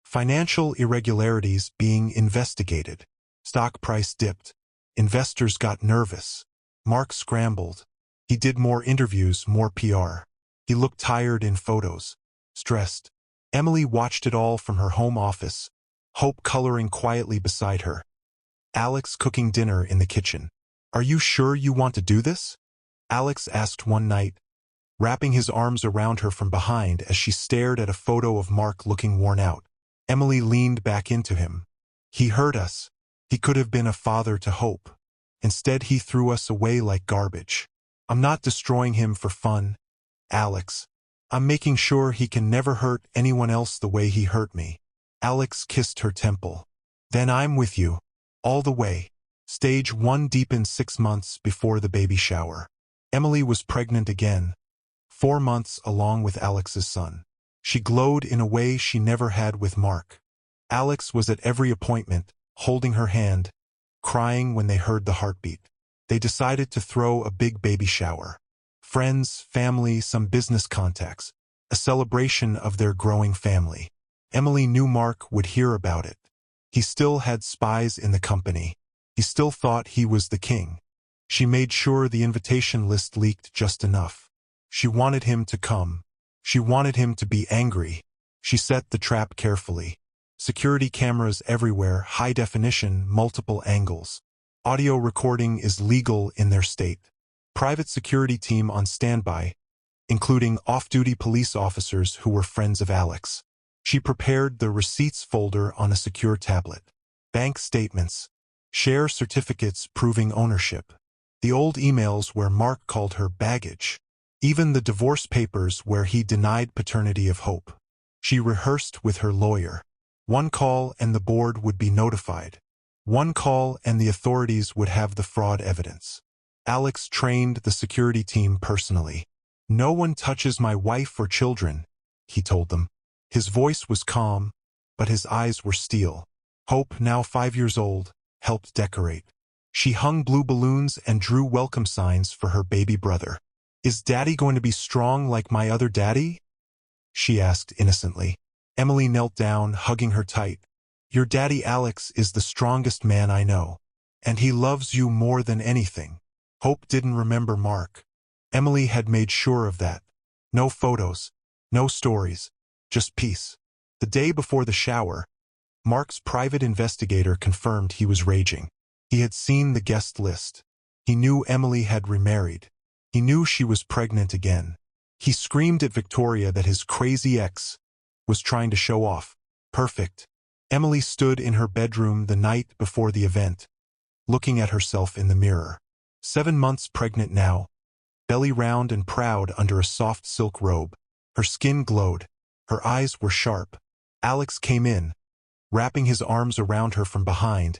Speaker 1: Financial irregularities being investigated. Stock price dipped. Investors got nervous. Mark scrambled. He did more interviews, more PR. He looked tired in photos. Stressed. Emily watched it all from her home office, Hope coloring quietly beside her. Alex cooking dinner in the kitchen. "Are you sure you want to do this?" Alex asked one night, wrapping his arms around her from behind as she stared at a photo of Mark looking worn out. Emily leaned back into him. "He hurt us. He could have been a father to Hope. Instead, he threw us away like garbage. I'm not destroying him for fun, Alex. I'm making sure he can never hurt anyone else the way he hurt me." Alex kissed her temple. "Then I'm with you. All the way." Stage 1 deepened 6 months before the baby shower. Emily was pregnant again, 4 months along with Alex's son. She glowed in a way she never had with Mark. Alex was at every appointment, holding her hand, crying when they heard the heartbeat. They decided to throw a big baby shower. Friends, family, some business contacts. A celebration of their growing family. Emily knew Mark would hear about it. He still had spies in the company. He still thought he was the king. She made sure the invitation list leaked just enough. She wanted him to come. She wanted him to be angry. She set the trap carefully. Security cameras everywhere, high definition, multiple angles. Audio recording is legal in their state. Private security team on standby, including off-duty police officers who were friends of Alex. She prepared the receipts folder on a secure tablet. Bank statements. Share certificates proving ownership. The old emails where Mark called her baggage. Even the divorce papers where he denied paternity of Hope. She rehearsed with her lawyer. One call and the board would be notified. One call and the authorities would have the fraud evidence. Alex trained the security team personally. "No one touches my wife or children," he told them. His voice was calm, but his eyes were steel. Hope, now 5 years old, helped decorate. She hung blue balloons and drew welcome signs for her baby brother. "Is Daddy going to be strong like my other daddy?" she asked innocently. Emily knelt down, hugging her tight. "Your daddy Alex is the strongest man I know, and he loves you more than anything." Hope didn't remember Mark. Emily had made sure of that. No photos, no stories, just peace. The day before the shower, Mark's private investigator confirmed he was raging. He had seen the guest list. He knew Emily had remarried. He knew she was pregnant again. He screamed at Victoria that his crazy ex was trying to show off. Perfect. Emily stood in her bedroom the night before the event, looking at herself in the mirror. 7 months pregnant now, belly round and proud under a soft silk robe. Her skin glowed. Her eyes were sharp. Alex came in, wrapping his arms around her from behind,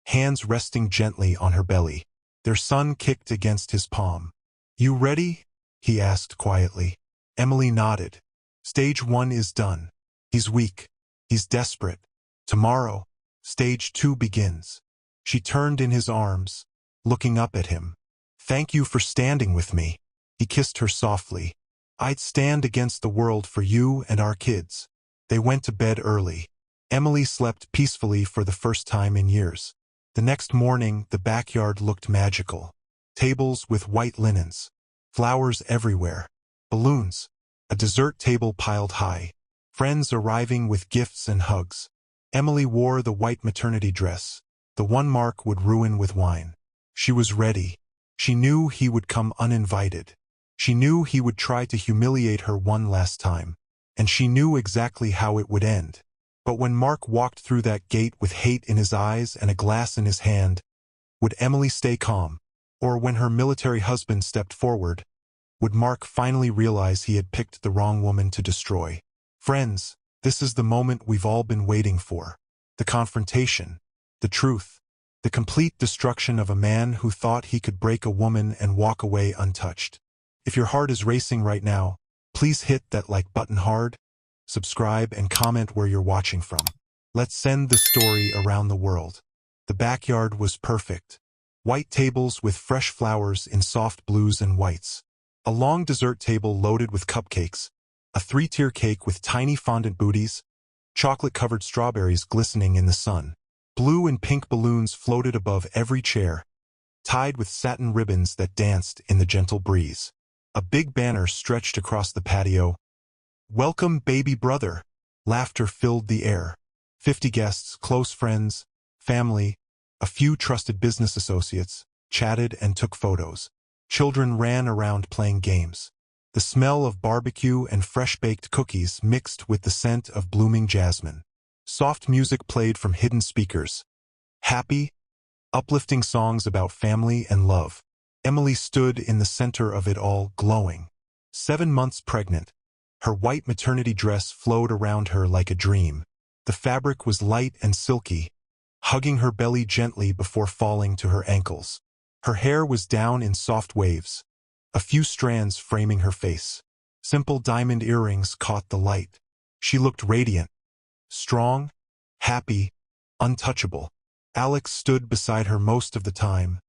Speaker 1: hands resting gently on her belly. Their son kicked against his palm. "You ready?" he asked quietly. Emily nodded. "Stage 1 is done. He's weak. He's desperate. Tomorrow, stage 2 begins." She turned in his arms, looking up at him. "Thank you for standing with me." He kissed her softly. "I'd stand against the world for you and our kids." They went to bed early. Emily slept peacefully for the first time in years. The next morning, the backyard looked magical. Tables with white linens, flowers everywhere, balloons, a dessert table piled high, friends arriving with gifts and hugs. Emily wore the white maternity dress, the one Mark would ruin with wine. She was ready. She knew he would come uninvited. She knew he would try to humiliate her one last time. And she knew exactly how it would end. But when Mark walked through that gate with hate in his eyes and a glass in his hand, would Emily stay calm? Or when her military husband stepped forward, would Mark finally realize he had picked the wrong woman to destroy? Friends, this is the moment we've all been waiting for. The confrontation, the truth, the complete destruction of a man who thought he could break a woman and walk away untouched. If your heart is racing right now, please hit that like button hard, subscribe, and comment where you're watching from. Let's send the story around the world. The backyard was perfect. White tables with fresh flowers in soft blues and whites. A long dessert table loaded with cupcakes. A 3-tier cake with tiny fondant booties. Chocolate-covered strawberries glistening in the sun. Blue and pink balloons floated above every chair, tied with satin ribbons that danced in the gentle breeze. A big banner stretched across the patio. "Welcome, baby brother." Laughter filled the air. 50 guests, close friends, family, a few trusted business associates, chatted and took photos. Children ran around playing games. The smell of barbecue and fresh-baked cookies mixed with the scent of blooming jasmine. Soft music played from hidden speakers. Happy, uplifting songs about family and love. Emily stood in the center of it all, glowing. 7 months pregnant. Her white maternity dress flowed around her like a dream. The fabric was light and silky, hugging her belly gently before falling to her ankles. Her hair was down in soft waves, a few strands framing her face. Simple diamond earrings caught the light. She looked radiant, strong, happy, untouchable. Alex stood beside her most of the time,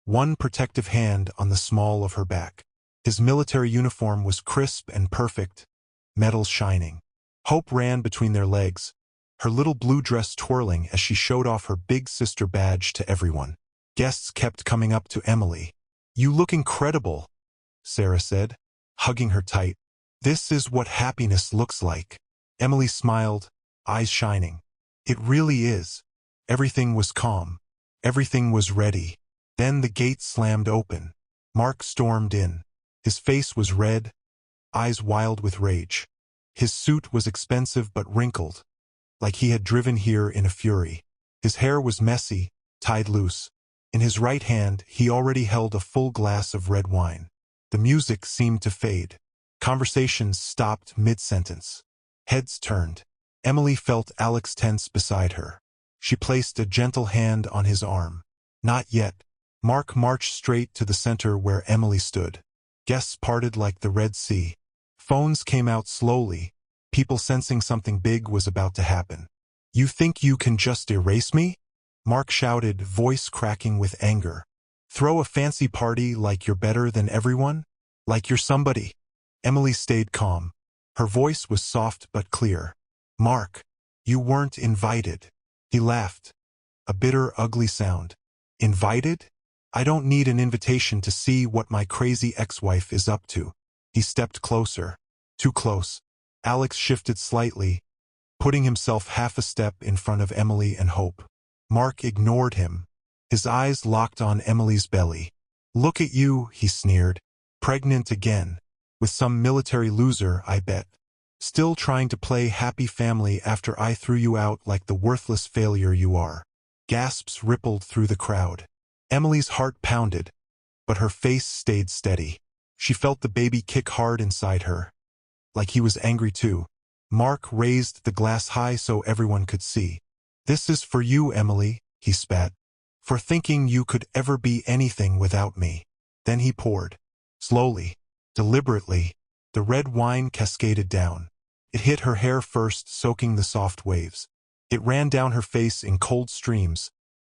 Speaker 1: one protective hand on the small of her back. His military uniform was crisp and perfect, metals shining. Hope ran between their legs, her little blue dress twirling as she showed off her big sister badge to everyone. Guests kept coming up to Emily. "You look incredible," Sarah said, hugging her tight. "This is what happiness looks like." Emily smiled, eyes shining. "It really is." Everything was calm. Everything was ready. Then the gate slammed open. Mark stormed in. His face was red, eyes wild with rage. His suit was expensive but wrinkled, like he had driven here in a fury. His hair was messy, tied loose. In his right hand, he already held a full glass of red wine. The music seemed to fade. Conversations stopped mid-sentence. Heads turned. Emily felt Alex tense beside her. She placed a gentle hand on his arm. "Not yet." Mark marched straight to the center where Emily stood. Guests parted like the Red Sea. Phones came out slowly, people sensing something big was about to happen. "You think you can just erase me?" Mark shouted, voice cracking with anger. "Throw a fancy party like you're better than everyone? Like you're somebody?" Emily stayed calm. Her voice was soft but clear. "Mark, you weren't invited." He laughed. A bitter, ugly sound. "Invited? I don't need an invitation to see what my crazy ex-wife is up to." He stepped closer. Too close. Alex shifted slightly, putting himself half a step in front of Emily and Hope. Mark ignored him. His eyes locked on Emily's belly. "Look at you," he sneered. "Pregnant again. With some military loser, I bet. Still trying to play happy family after I threw you out like the worthless failure you are." Gasps rippled through the crowd. Emily's heart pounded. but her face stayed steady. She felt the baby kick hard inside her, like he was angry too. Mark raised the glass high so everyone could see. "This is for you, Emily," he spat, "for thinking you could ever be anything without me." Then he poured. Slowly, deliberately, the red wine cascaded down. It hit her hair first, soaking the soft waves. It ran down her face in cold streams,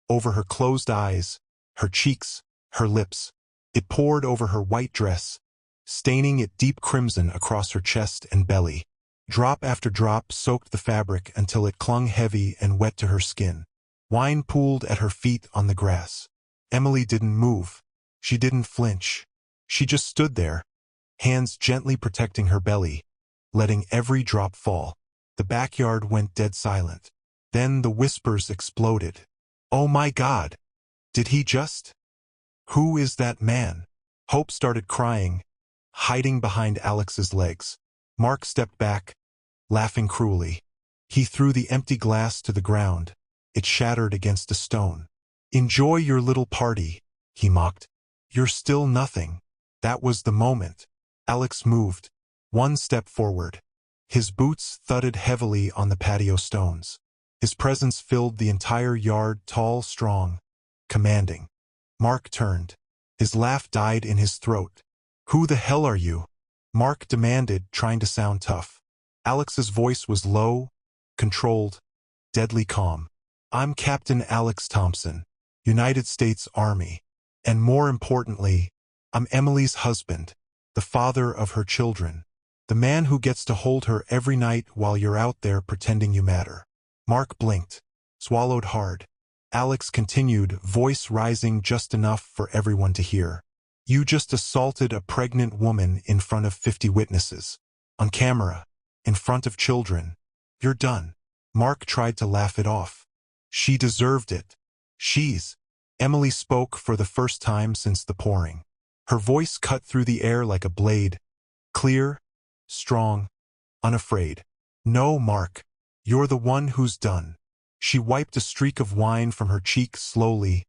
Speaker 1: over her closed eyes, her cheeks, her lips. It poured over her white dress, staining it deep crimson across her chest and belly. Drop after drop soaked the fabric until it clung heavy and wet to her skin. Wine pooled at her feet on the grass. Emily didn't move. She didn't flinch. She just stood there, hands gently protecting her belly, letting every drop fall. The backyard went dead silent. Then the whispers exploded. "Oh my God! Did he just? Who is that man?" Hope started crying, hiding behind Alex's legs. Mark stepped back, laughing cruelly. He threw the empty glass to the ground. It shattered against a stone. "Enjoy your little party," he mocked. "You're still nothing." That was the moment. Alex moved, one step forward. His boots thudded heavily on the patio stones. His presence filled the entire yard, tall, strong, commanding. Mark turned. His laugh died in his throat. "Who the hell are you?" Mark demanded, trying to sound tough. Alex's voice was low, controlled, deadly calm. "I'm Captain Alex Thompson, United States Army. And more importantly, I'm Emily's husband, the father of her children, the man who gets to hold her every night while you're out there pretending you matter." Mark blinked, swallowed hard. Alex continued, voice rising just enough for everyone to hear. "You just assaulted a pregnant woman in front of 50 witnesses. On camera. In front of children. You're done." Mark tried to laugh it off. "She deserved it. She's—" Emily spoke for the first time since the pouring. Her voice cut through the air like a blade. Clear, strong, unafraid. "No, Mark. You're the one who's done." She wiped a streak of wine from her cheek slowly,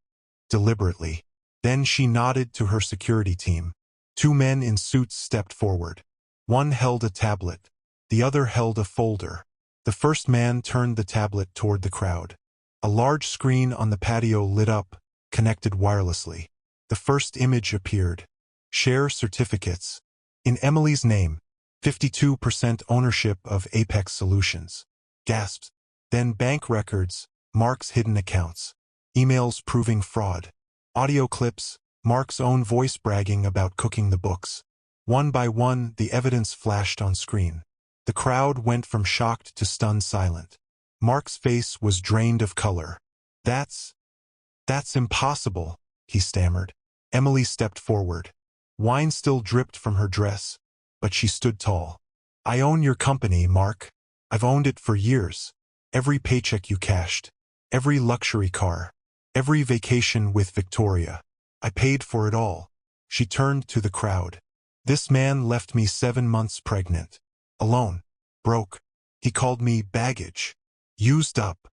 Speaker 1: deliberately. Then she nodded to her security team. Two men in suits stepped forward. One held a tablet. The other held a folder. The first man turned the tablet toward the crowd. A large screen on the patio lit up, connected wirelessly. The first image appeared. Share certificates. In Emily's name. 52% ownership of Apex Solutions. Gasped. Then bank records, Mark's hidden accounts. Emails proving fraud. Audio clips, Mark's own voice bragging about cooking the books. One by one, the evidence flashed on screen. The crowd went from shocked to stunned silent. Mark's face was drained of color. That's impossible," he stammered. Emily stepped forward. Wine still dripped from her dress, but she stood tall. "I own your company, Mark. I've owned it for years. Every paycheck you cashed. Every luxury car. Every vacation with Victoria. I paid for it all." She turned to the crowd. "This man left me 7 months pregnant. Alone. Broke. He called me baggage. Used up.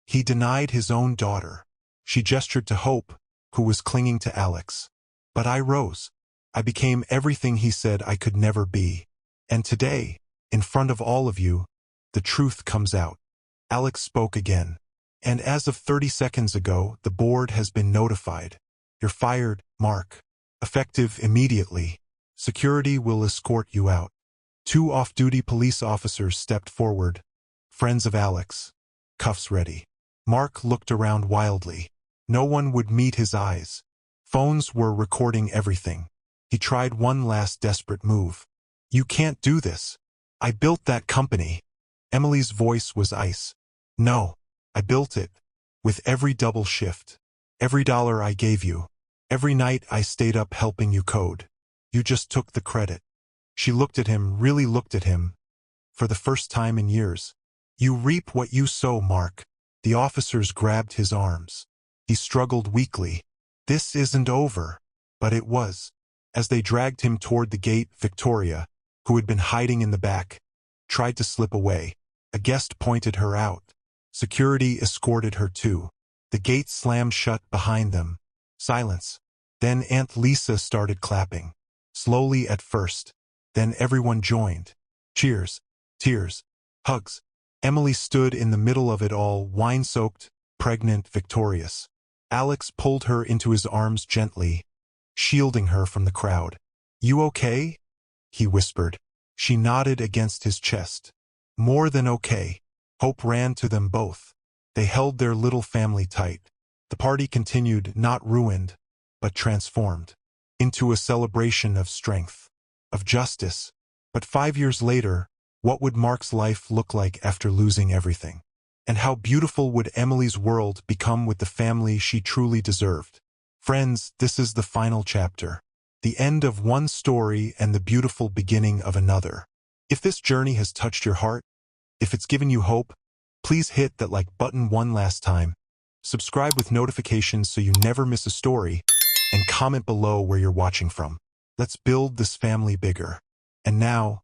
Speaker 1: He denied his own daughter." She gestured to Hope, who was clinging to Alex. "But I rose. I became everything he said I could never be. And today, in front of all of you, the truth comes out." Alex spoke again. "And as of 30 seconds ago, the board has been notified. You're fired, Mark. Effective immediately. Security will escort you out." 2 off-duty police officers stepped forward, friends of Alex, cuffs ready. Mark looked around wildly. No one would meet his eyes. Phones were recording everything. He tried one last desperate move. "You can't do this. I built that company." Emily's voice was ice. "No, I built it. With every double shift. Every dollar I gave you. Every night I stayed up helping you code. You just took the credit." She looked at him, really looked at him, for the first time in years. "You reap what you sow, Mark." The officers grabbed his arms. He struggled weakly. "This isn't over." But it was. As they dragged him toward the gate, Victoria, who had been hiding in the back, tried to slip away. A guest pointed her out. Security escorted her too. The gate slammed shut behind them. Silence. Then Aunt Lisa started clapping. Slowly at first. Then everyone joined. Cheers, tears, hugs. Emily stood in the middle of it all, wine-soaked, pregnant, victorious. Alex pulled her into his arms gently, shielding her from the crowd. "You okay?" he whispered. She nodded against his chest. "More than okay." Hope ran to them both. They held their little family tight. The party continued, not ruined, but transformed, into a celebration of strength, of justice. But 5 years later, what would Mark's life look like after losing everything? And how beautiful would Emily's world become with the family she truly deserved? Friends, this is the final chapter. The end of one story and the beautiful beginning of another. If this journey has touched your heart, if it's given you hope, please hit that like button one last time. Subscribe with notifications so you never miss a story, and comment below where you're watching from. Let's build this family bigger. And now,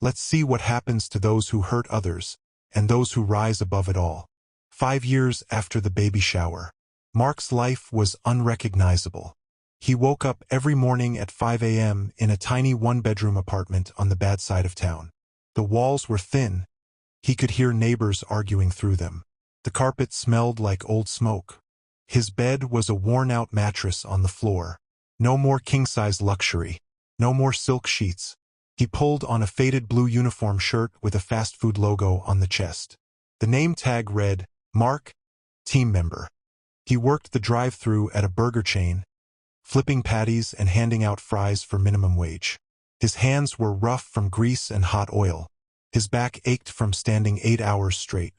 Speaker 1: let's see what happens to those who hurt others, and those who rise above it all. 5 years after the baby shower, Mark's life was unrecognizable. He woke up every morning at 5 a.m. in a tiny one-bedroom apartment on the bad side of town. The walls were thin. He could hear neighbors arguing through them. The carpet smelled like old smoke. His bed was a worn-out mattress on the floor. No more king-size luxury. No more silk sheets. He pulled on a faded blue uniform shirt with a fast food logo on the chest. The name tag read, Mark, team member. He worked the drive-thru at a burger chain, flipping patties and handing out fries for minimum wage. His hands were rough from grease and hot oil. His back ached from standing 8 hours straight.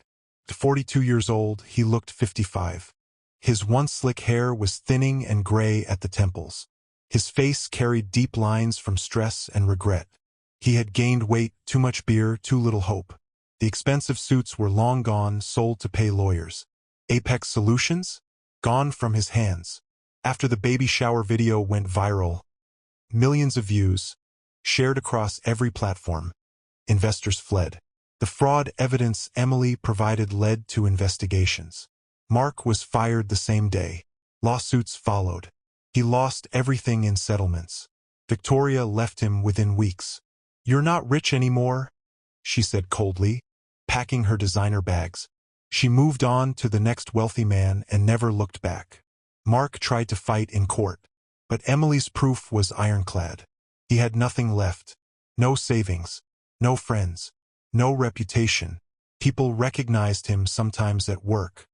Speaker 1: At 42 years old, he looked 55. His once slick hair was thinning and gray at the temples. His face carried deep lines from stress and regret. He had gained weight, too much beer, too little hope. The expensive suits were long gone, sold to pay lawyers. Apex Solutions? Gone from his hands. After the baby shower video went viral, millions of views, shared across every platform, investors fled. The fraud evidence Emily provided led to investigations. Mark was fired the same day. Lawsuits followed. He lost everything in settlements. Victoria left him within weeks. "You're not rich anymore," she said coldly, packing her designer bags. She moved on to the next wealthy man and never looked back. Mark tried to fight in court, but Emily's proof was ironclad. He had nothing left. No savings, no friends, no reputation. People recognized him sometimes at work.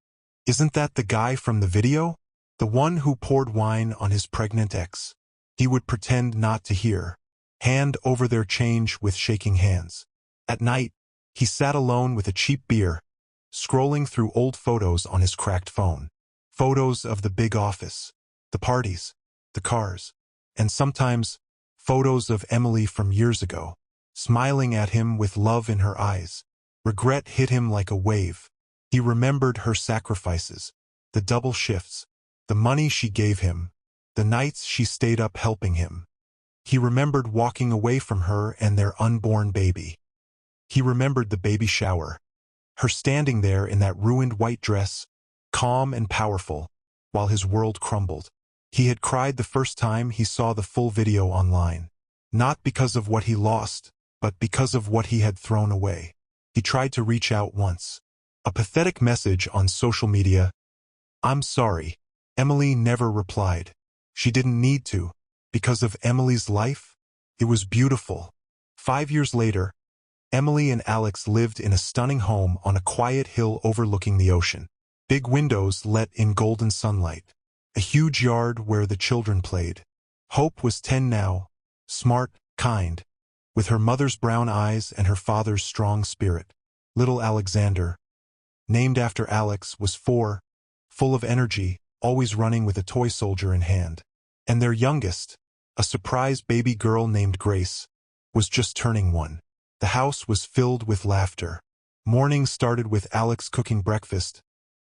Speaker 1: "Isn't that the guy from the video? The one who poured wine on his pregnant ex?" He would pretend not to hear, hand over their change with shaking hands. At night, he sat alone with a cheap beer, scrolling through old photos on his cracked phone. Photos of the big office, the parties, the cars, and sometimes photos of Emily from years ago, smiling at him with love in her eyes. Regret hit him like a wave. He remembered her sacrifices, the double shifts, the money she gave him, the nights she stayed up helping him. He remembered walking away from her and their unborn baby. He remembered the baby shower, her standing there in that ruined white dress, calm and powerful, while his world crumbled. He had cried the first time he saw the full video online. Not because of what he lost, but because of what he had thrown away. He tried to reach out once. A pathetic message on social media. "I'm sorry." Emily never replied. She didn't need to. Because of Emily's life, it was beautiful. 5 years later, Emily and Alex lived in a stunning home on a quiet hill overlooking the ocean. Big windows let in golden sunlight. A huge yard where the children played. Hope was 10 now, smart, kind, with her mother's brown eyes and her father's strong spirit. Little Alexander, named after Alex, was 4, full of energy, always running with a toy soldier in hand. And their youngest, a surprise baby girl named Grace, was just turning 1. The house was filled with laughter. Mornings started with Alex cooking breakfast,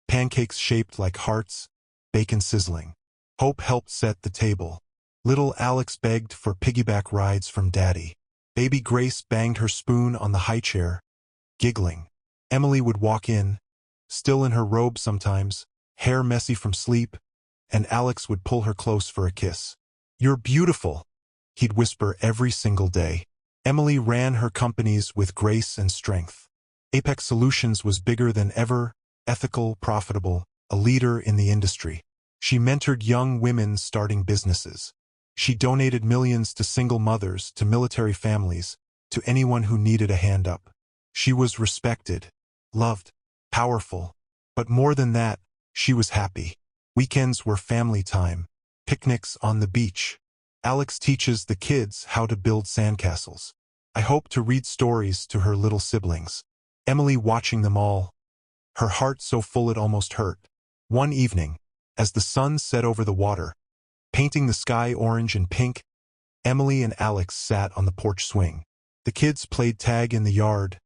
Speaker 1: pancakes shaped like hearts, bacon sizzling. Hope helped set the table. Little Alex begged for piggyback rides from Daddy. Baby Grace banged her spoon on the high chair, giggling. Emily would walk in, still in her robe sometimes, hair messy from sleep, and Alex would pull her close for a kiss. "You're beautiful," he'd whisper every single day. Emily ran her companies with grace and strength. Apex Solutions was bigger than ever, ethical, profitable, a leader in the industry. She mentored young women starting businesses. She donated millions to single mothers, to military families, to anyone who needed a hand up. She was respected, loved, powerful, but more than that, she was happy. Weekends were family time, picnics on the beach. Alex teaches the kids how to build sandcastles. I hope to read stories to her little siblings. Emily watching them all, her heart so full it almost hurt. One evening, as the sun set over the water, painting the sky orange and pink, Emily and Alex sat on the porch swing. The kids played tag in the yard,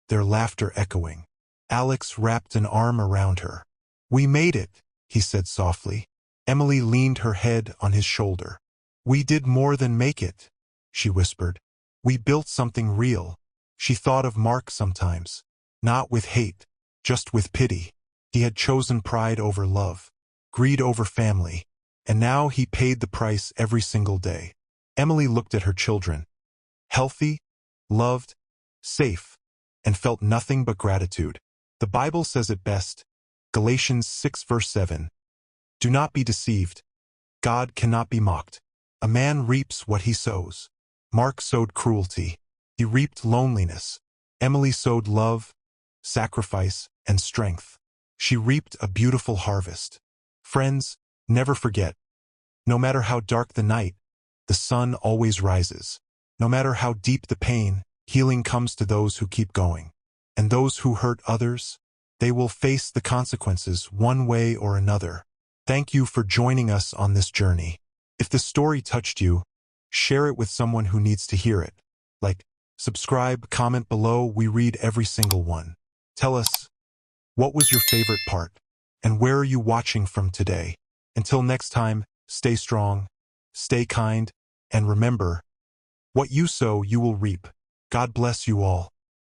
Speaker 1: their laughter echoing. Alex wrapped an arm around her. "We made it," he said softly. Emily leaned her head on his shoulder. "We did more than make it," she whispered. "We built something real." She thought of Mark sometimes, not with hate, just with pity. He had chosen pride over love, greed over family, and now he paid the price every single day. Emily looked at her children, healthy, loved, safe, and felt nothing but gratitude. The Bible says it best, Galatians 6 verse 7. "Do not be deceived. God cannot be mocked. A man reaps what he sows." Mark sowed cruelty. He reaped loneliness. Emily sowed love, sacrifice, and strength. She reaped a beautiful harvest. Friends, never forget, no matter how dark the night, the sun always rises. No matter how deep the pain, healing comes to those who keep going. And those who hurt others, they will face the consequences one way or another. Thank you for joining us on this journey. If the story touched you, share it with someone who needs to hear it. Like, subscribe, comment below, we read every single one. Tell us, what was your favorite part? And where are you watching from today? Until next time, stay strong, stay kind, and remember, what you sow, you will reap. God bless you all.